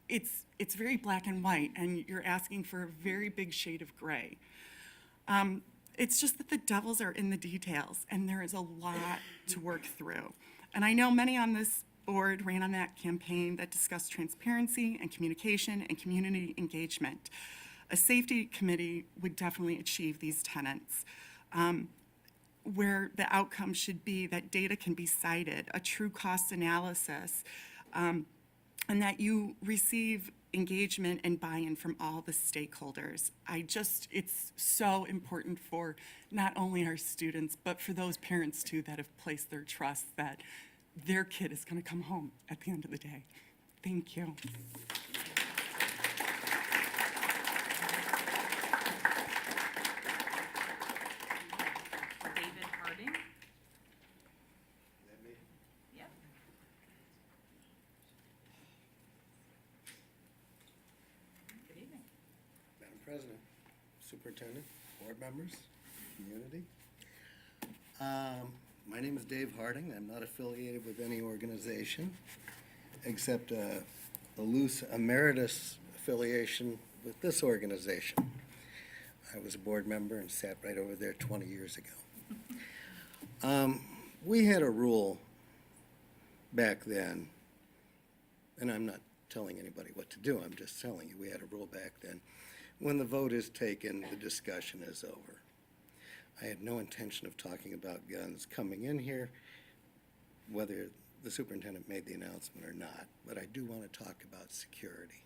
It's very black and white, and you're asking for a very big shade of gray. It's just that the devils are in the details, and there is a lot to work through. And I know many on this board ran on that campaign that discussed transparency and communication and community engagement. A safety committee would definitely achieve these tenets, where the outcome should be that data can be cited, a true cost analysis, and that you receive engagement and buy-in from all the stakeholders. It's so important for not only our students, but for those parents too that have placed their trust that their kid is going to come home at the end of the day. Thank you.
David Harding. Yep. Good evening.
Madam President, Superintendent, board members, community. My name is Dave Harding. I'm not affiliated with any organization except a loose emeritus affiliation with this organization. I was a board member and sat right over there 20 years ago. We had a rule back then, and I'm not telling anybody what to do, I'm just telling you, we had a rule back then. When the vote is taken, the discussion is over. I had no intention of talking about guns coming in here, whether the superintendent made the announcement or not, but I do want to talk about security.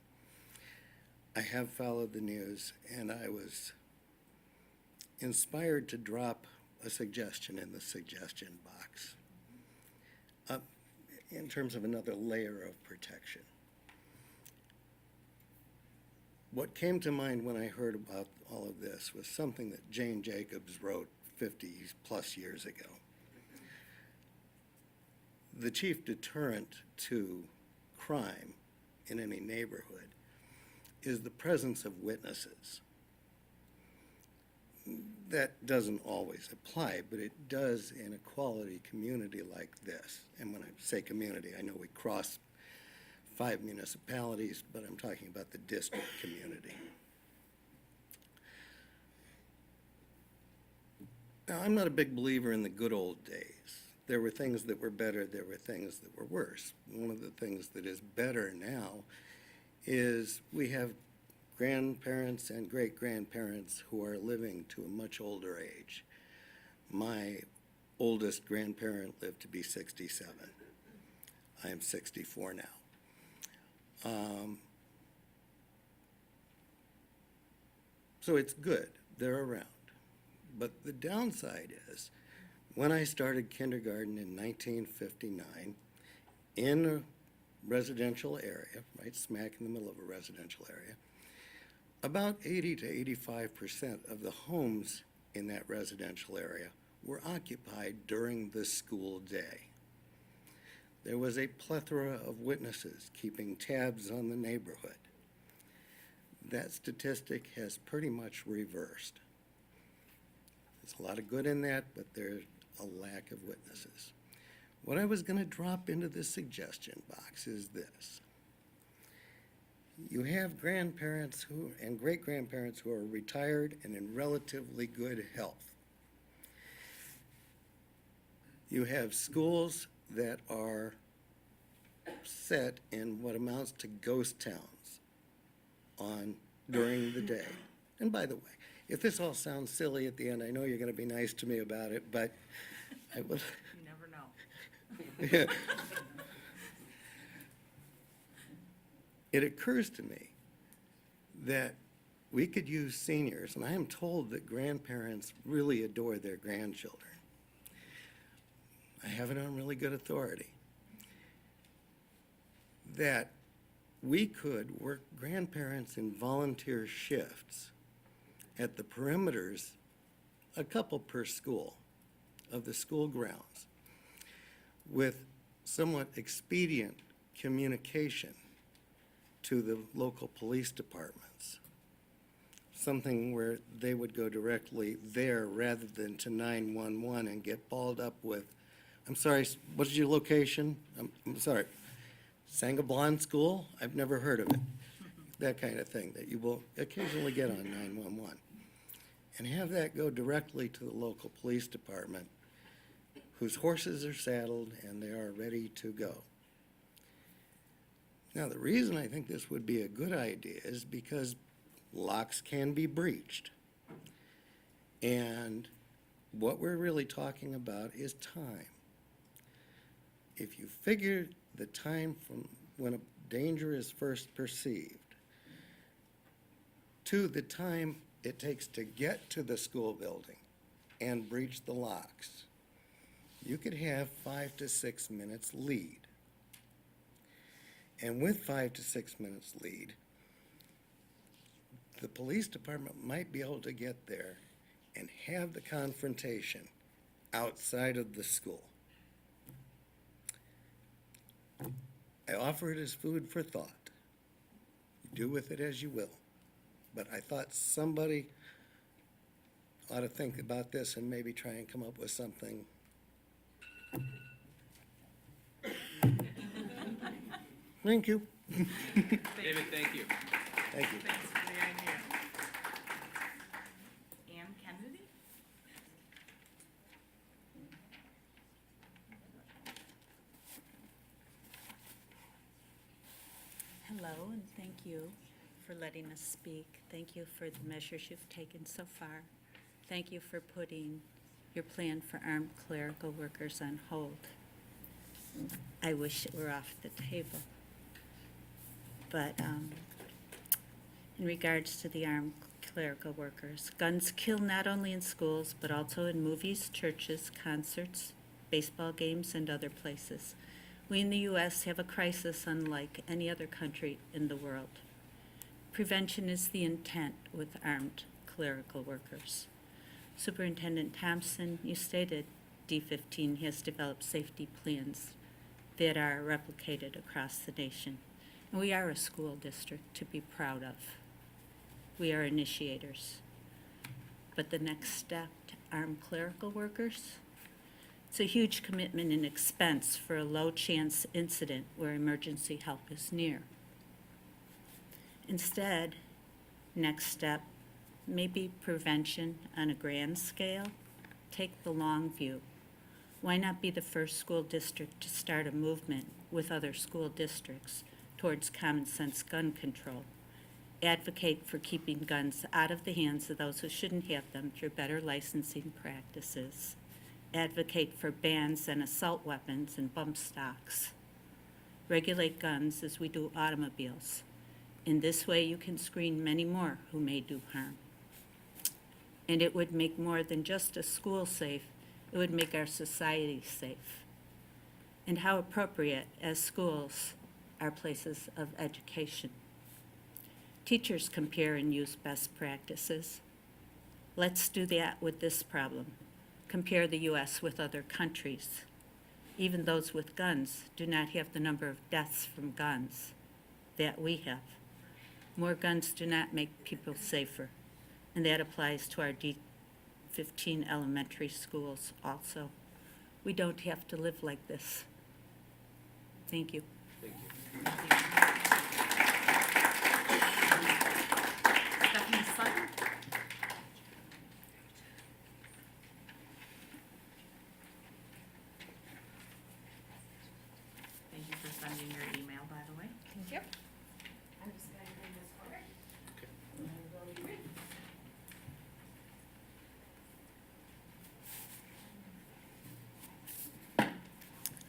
I have followed the news, and I was inspired to drop a suggestion in the suggestion box in terms of another layer of protection. What came to mind when I heard about all of this was something that Jane Jacobs wrote 50-plus years ago. The chief deterrent to crime in any neighborhood is the presence of witnesses. That doesn't always apply, but it does in a quality community like this. And when I say community, I know we cross 5 municipalities, but I'm talking about the district community. Now, I'm not a big believer in the good old days. There were things that were better, there were things that were worse. One of the things that is better now is we have grandparents and great-grandparents who are living to a much older age. My oldest grandparent lived to be 67. I am 64 now. So it's good, they're around. But the downside is, when I started kindergarten in 1959, in a residential area, right smack in the middle of a residential area, about 80 to 85% of the homes in that residential area were occupied during the school day. There was a plethora of witnesses keeping tabs on the neighborhood. That statistic has pretty much reversed. There's a lot of good in that, but there's a lack of witnesses. What I was going to drop into the suggestion box is this. You have grandparents and great-grandparents who are retired and in relatively good health. You have schools that are set in what amounts to ghost towns during the day. And by the way, if this all sounds silly at the end, I know you're going to be nice to me about it, but I will.
You never know.
It occurs to me that we could use seniors, and I am told that grandparents really adore their grandchildren. I have it on really good authority that we could work grandparents in volunteer shifts at the perimeters, a couple per school, of the school grounds, with somewhat expedient communication to the local police departments. Something where they would go directly there rather than to 911 and get balled up with, I'm sorry, what's your location? I'm sorry, Sanborn School? I've never heard of it. That kind of thing that you will occasionally get on 911. And have that go directly to the local police department, whose horses are saddled and they are ready to go. Now, the reason I think this would be a good idea is because locks can be breached. And what we're really talking about is time. If you figure the time from when a danger is first perceived to the time it takes to get to the school building and breach the locks, you could have 5 to 6 minutes lead. And with 5 to 6 minutes lead, the police department might be able to get there and have the confrontation outside of the school. I offer it as food for thought. Do with it as you will. But I thought somebody ought to think about this and maybe try and come up with something. Thank you.
David, thank you.
Thank you.
Thanks for the idea. Ann Kennedy?
Hello, and thank you for letting us speak. Thank you for the measures you've taken so far thank you for putting your plan for armed clerical workers on hold. I wish it were off the table. But in regards to the armed clerical workers, guns kill not only in schools, but also in movies, churches, concerts, baseball games, and other places. We in the U.S. have a crisis unlike any other country in the world. Prevention is the intent with armed clerical workers. Superintendent Thompson, you stated D15 has developed safety plans that are replicated across the nation. And we are a school district to be proud of. We are initiators. But the next step to armed clerical workers, it's a huge commitment and expense for a low-chance incident where emergency help is near. Instead, next step, maybe prevention on a grand scale. Take the long view. Why not be the first school district to start a movement with other school districts towards common sense gun control? Advocate for keeping guns out of the hands of those who shouldn't have them through better licensing practices. Advocate for bans on assault weapons and bump stocks. Regulate guns as we do automobiles. In this way, you can screen many more who may do harm. And it would make more than just a school safe, it would make our society safe. And how appropriate, as schools are places of education. Teachers compare and use best practices. Let's do that with this problem. Compare the U.S. with other countries. Even those with guns do not have the number of deaths from guns that we have. More guns do not make people safer, and that applies to our D15 elementary schools also. We don't have to live like this. Thank you.
Thank you.
Stephanie Sutton? Thank you for sending your email, by the way.
Thank you.
I'm just going to bring this forward.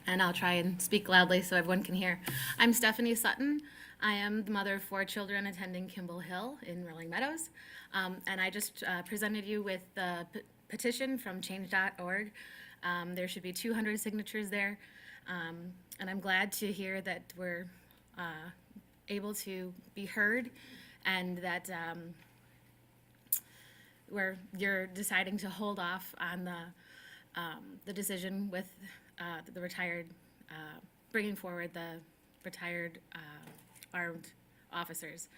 And I'll try and speak loudly so everyone can hear. I'm Stephanie Sutton. I am the mother of 4 children attending Kimball Hill in Rolling Meadows. And I just presented you with the petition from change.org. There should be 200 signatures there. And I'm glad to hear that we're able to be heard and that you're deciding to hold off on the decision with the retired, bringing forward the retired armed officers.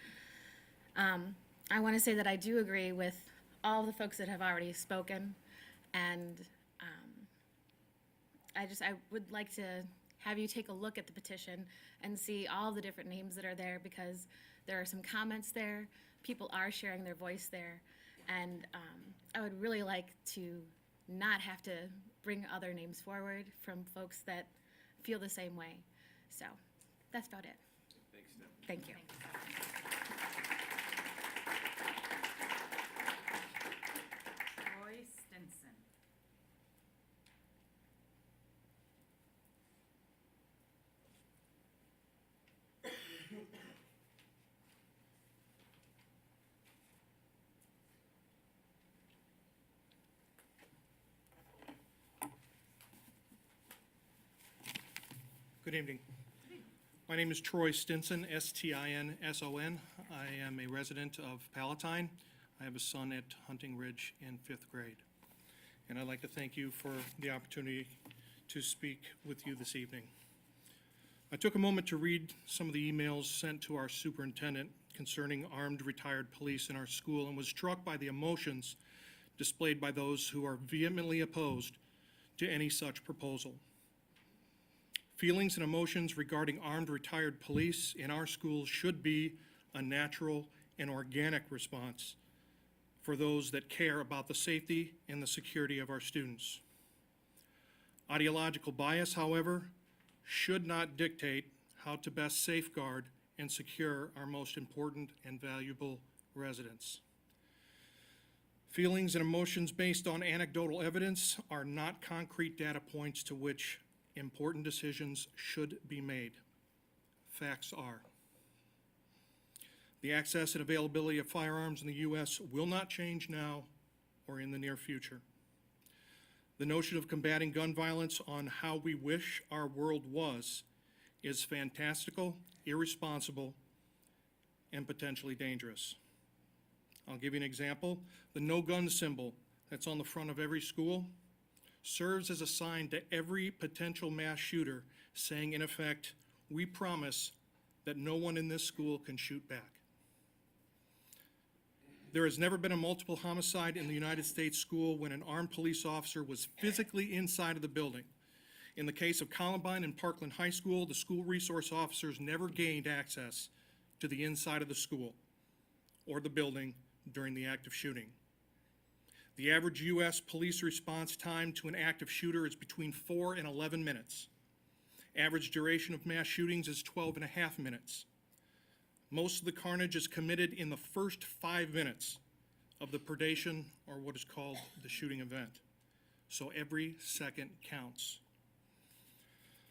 I want to say that I do agree with all the folks that have already spoken, and I would like to have you take a look at the petition and see all the different names that are there, because there are some comments there, people are sharing their voice there, and I would really like to not have to bring other names forward from folks that feel the same way. So that's about it.
Thanks, Steph.
Thank you.
Troy Stinson.
Good evening. My name is Troy Stinson, S-T-I-N-S-O-N. I am a resident of Palatine. I have a son at Hunting Ridge in 5th grade. And I'd like to thank you for the opportunity to speak with you this evening. I took a moment to read some of the emails sent to our superintendent concerning armed retired police in our school and was struck by the emotions displayed by those who are vehemently opposed to any such proposal. Feelings and emotions regarding armed retired police in our schools should be a natural and organic response for those that care about the safety and the security of our students. Ideological bias, however, should not dictate how to best safeguard and secure our most important and valuable residents. Feelings and emotions based on anecdotal evidence are not concrete data points to which important decisions should be made. Facts are. The access and availability of firearms in the U.S. will not change now or in the near future. The notion of combating gun violence on how we wish our world was is fantastical, irresponsible, and potentially dangerous. I'll give you an example. The no gun symbol that's on the front of every school serves as a sign to every potential mass shooter, saying in effect, we promise that no one in this school can shoot back. There has never been a multiple homicide in the United States school when an armed police officer was physically inside of the building. In the case of Columbine and Parkland High School, the school resource officers never gained access to the inside of the school or the building during the active shooting. The average U.S. police response time to an active shooter is between 4 and 11 minutes. Average duration of mass shootings is 12 and a half minutes. Most of the carnage is committed in the first 5 minutes of the predation, or what is called the shooting event. So every second counts.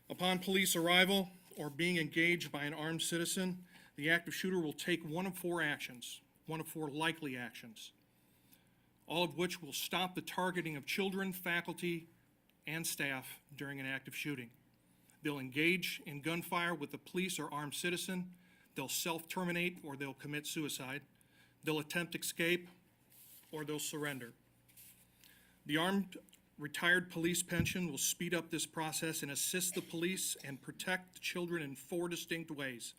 Upon police arrival or being engaged by an armed citizen, the active shooter will take one of 4 actions, one of 4 likely actions, all of which will stop the targeting of children, faculty, and staff during an active shooting. They'll engage in gunfire with the police or armed citizen. They'll self-terminate or they'll commit suicide. They'll attempt escape or they'll surrender. The armed retired police pension will speed up this process and assist the police and protect the children in 4 distinct ways.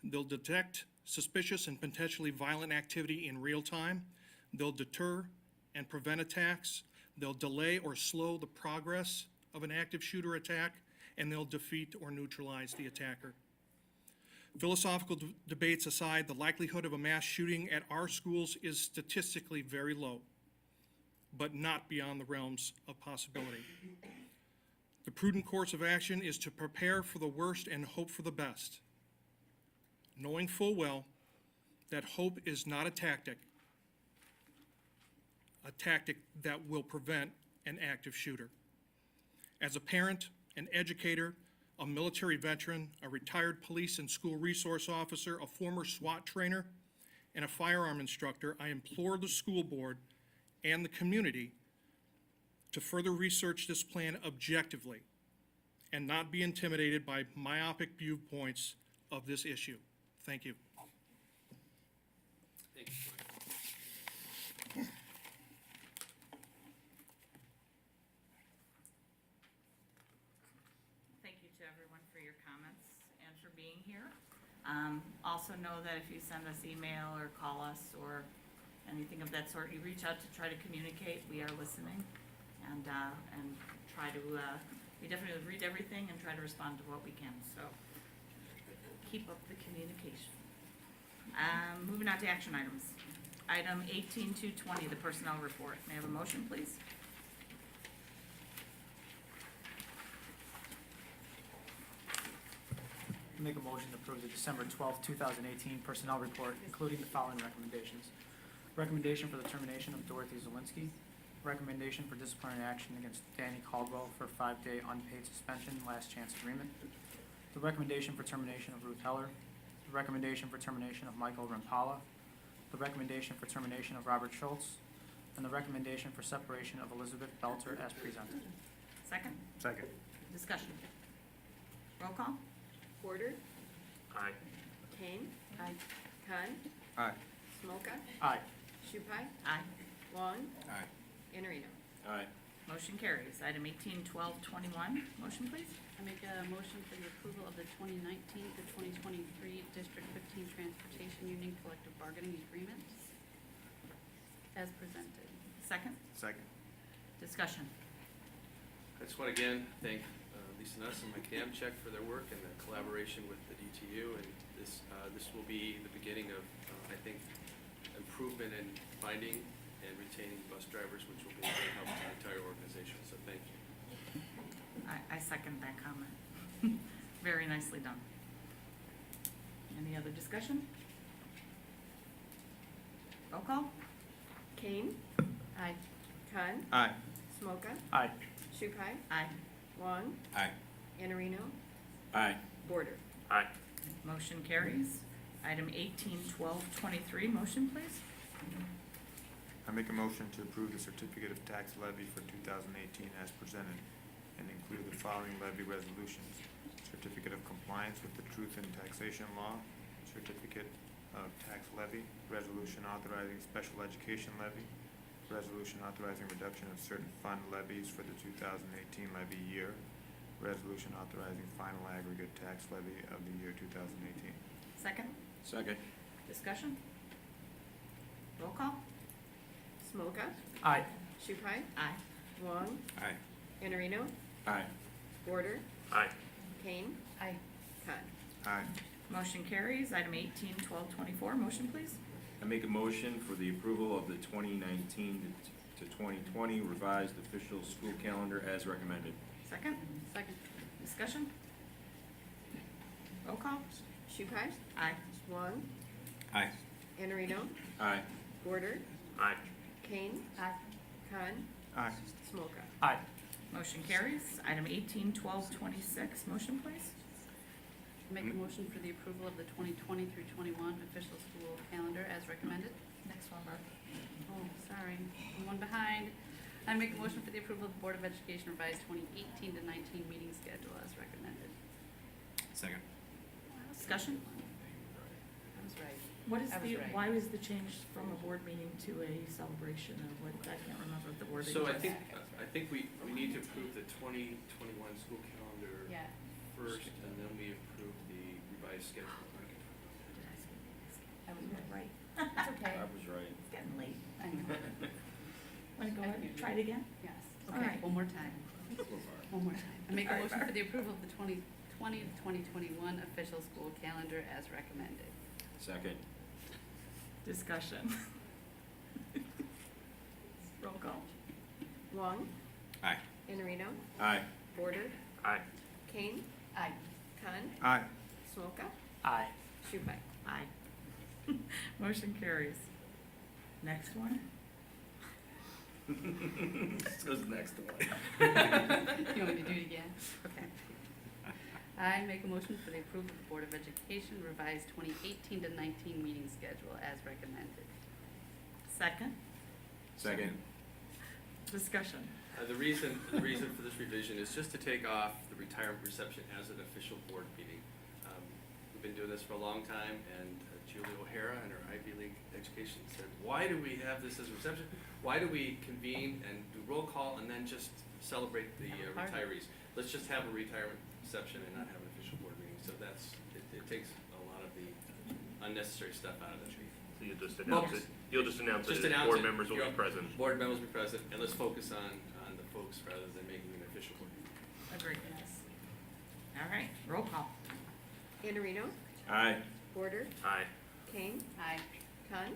They'll detect suspicious and potentially violent activity in real time. They'll deter and prevent attacks. They'll delay or slow the progress of an active shooter attack, and they'll defeat or neutralize the attacker. Philosophical debates aside, the likelihood of a mass shooting at our schools is statistically very low, but not beyond the realms of possibility. The prudent course of action is to prepare for the worst and hope for the best, knowing full well that hope is not a tactic that will prevent an active shooter. As a parent, an educator, a military veteran, a retired police and school resource officer, a former SWAT trainer, and a firearm instructor, I implore the school board and the community to further research this plan objectively and not be intimidated by myopic viewpoints of this issue. Thank you.
Thank you.
Thank you to everyone for your comments and for being here. Also know that if you send us email or call us or anything of that sort, you reach out to try to communicate. We are listening and try to, we definitely read everything and try to respond to what we can. So keep up the communication. Moving on to action items. Item 18-220, the personnel report. May I have a motion, please?
Make a motion to approve the December 12th, 2018 personnel report, including the following recommendations. Recommendation for the termination of Dorothy Zawinski. Recommendation for disciplinary action against Danny Caldwell for a 5-day unpaid suspension, last chance agreement. The recommendation for termination of Ruth Heller. The recommendation for termination of Michael Rampala. The recommendation for termination of Robert Schultz. And the recommendation for separation of Elizabeth Belter as presented.
Second?
Second.
Discussion. Roll call?
Porter,
Aye.
Kane. Aye. Khan,
Aye.
Smolka,
Aye.
Shupai,
Aye.
Long,
Aye.
and Reno.
Aye.
Motion carries. Item 18-12-21. Motion, please.
I make a motion for the approval of the 2019 to 2023 District 15 Transportation Union Collective Bargaining Agreements as presented.
Second?
Second.
Discussion.
I just want to again thank Lisa Nuss and Mike Damchek for their work and the collaboration with the DTU, and this will be the beginning of, I think, improvement in finding and retaining bus drivers, which will be a great help to the entire organization, so thank you.
I second that comment. Very nicely done. Any other discussion? Roll call?
Kane, Aye.
Khan,
Aye.
Smoka,
Aye.
Shupai,
Aye.
Wong,
Aye.
Iannarino,
Aye.
Border.
Aye.
Motion carries. Item 181223, motion please.
I make a motion to approve the certificate of tax levy for 2018 as presented and include the following levy resolutions. Certificate of compliance with the truth in taxation law, certificate of tax levy, resolution authorizing special education levy, resolution authorizing reduction of certain fund levies for the 2018 levy year, resolution authorizing final aggregate tax levy of the year 2018.
Second.
Second.
Discussion. Roll call.
Smoka,
Aye.
Shupai,
Aye.
Wong,
Aye.
Iannarino,
Aye.
Border,
Aye.
Kane,
Aye.
Khan.
Aye.
Motion carries. Item 181224, motion please.
I make a motion for the approval of the 2019 to 2020 revised official school calendar as recommended.
Second.
Second.
Discussion. Roll call.
Shupai,
Aye.
Wong,
Aye.
Iannarino,
Aye.
Border,
Aye.
Kane,
Aye.
Khan,
Aye.
Smoka.
Aye.
Motion carries. Item 181226, motion please.
Make a motion for the approval of the 2020 through 21 official school calendar as recommended.
Next one, Barb.
Oh, sorry, I'm one behind. I make a motion for the approval of the Board of Education revised 2018 to 19 meeting schedule as recommended.
Second.
Discussion.
I was right.
What is
I was
the,
right.
why was the change from a board meeting to a celebration of what, I can't remember the wording.
So I
was.
think we need to approve the 2021 school calendar
Yeah.
first, and then we approve the revised schedule.
I was right.
Right.
It's okay.
I was right.
It's getting late.
I know.
Want to go ahead and try it again?
Yes.
All
Okay,
right.
one more time. One more time. I make a
All right,
motion for
Barb.
the approval of the 2020 to 2021 official school calendar as recommended.
Second.
Discussion. Roll call.
Wong,
Aye.
Iannarino,
Aye.
Border,
Aye.
Kane,
Aye.
Khan,
Aye.
Smoka,
Aye.
Shupai.
Aye. Motion carries. Next one.
This goes next to one.
You want me to do it again? Okay. I make a motion for the approval of the Board of Education revised 2018 to 19 meeting schedule as recommended.
Second.
Second.
Discussion.
The reason for this revision is just to take off the retirement reception as an official board meeting. We've been doing this for a long time, and Julie O'Hara and her Ivy League education said, why do we have this as a reception? Why do we convene and do roll call and then just celebrate the
Have a party.
retirees? Let's just have a retirement reception and not have an official board meeting. So it takes a lot of the unnecessary stuff out of it.
So you'll just announce it, you'll just announce it,
Just
and
announce
board
it.
members will be present.
Board members will be present, and let's focus on the folks rather than making an official board meeting.
Agreed. All right, roll call.
Iannarino,
Aye.
Border,
Aye.
Kane,
Aye.
Khan,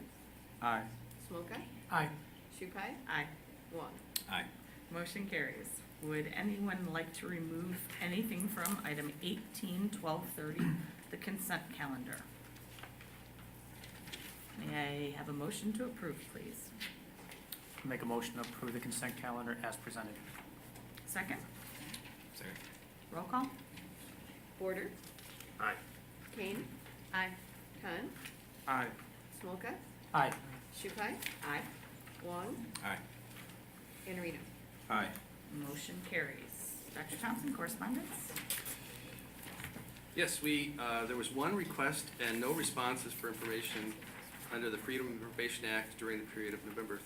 Aye.
Smoka,
Aye.
Shupai,
Aye.
Wong.
Aye.
Motion carries. Would anyone like to remove anything from item 181230, the consent calendar? May I have a motion to approve, please?
Make a motion to approve the consent calendar as presented.
Second.
Second.
Roll call.
Border,
Aye.
Kane,
Aye.
Khan,
Aye.
Smoka,
Aye.
Shupai,
Aye.
Wong,
Aye.
Iannarino.
Aye.
Motion carries. Dr. Thompson, correspondence?
Yes, there was one request and no responses for information under the Freedom of Information Act during the period of November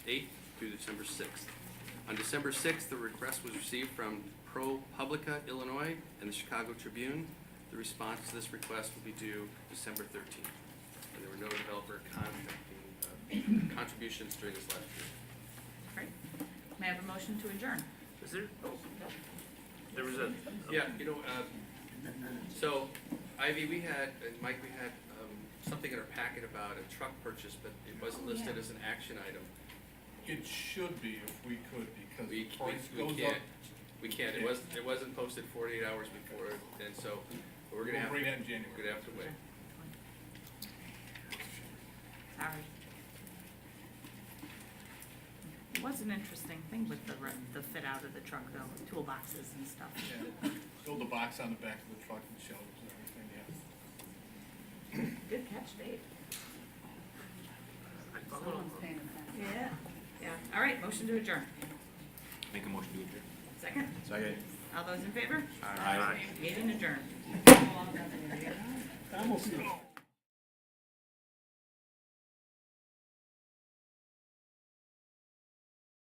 8th through December 6th. On December 6th, the request was received from ProPublica, Illinois, and the Chicago Tribune. The response to this request will be due December 13th. And there were no developer contributions during this last period.
Great. May I have a motion to adjourn?
Is there, there was a,
Yeah, so Ivy, we had, and Mike, we had something in our packet about a truck purchase, but it wasn't listed as an action item.
It should be if we could, because
We
the price
we
goes up.
can't, we can't, it wasn't posted 48 hours before, and so we're gonna
We'll
have.
bring that in January.
We're gonna have to wait.
Sorry. It was an interesting thing with the fit out of the truck though, toolboxes and stuff.
Yeah, build a box on the back of the truck and shelves and everything, yeah.
Good catch, Dave.
Someone's paying attention.
Yeah. Yeah, all right, motion to adjourn.
Make a motion to adjourn.
Second?
Second.
All those in favor?
Aye.
Meeting adjourned.
Almost.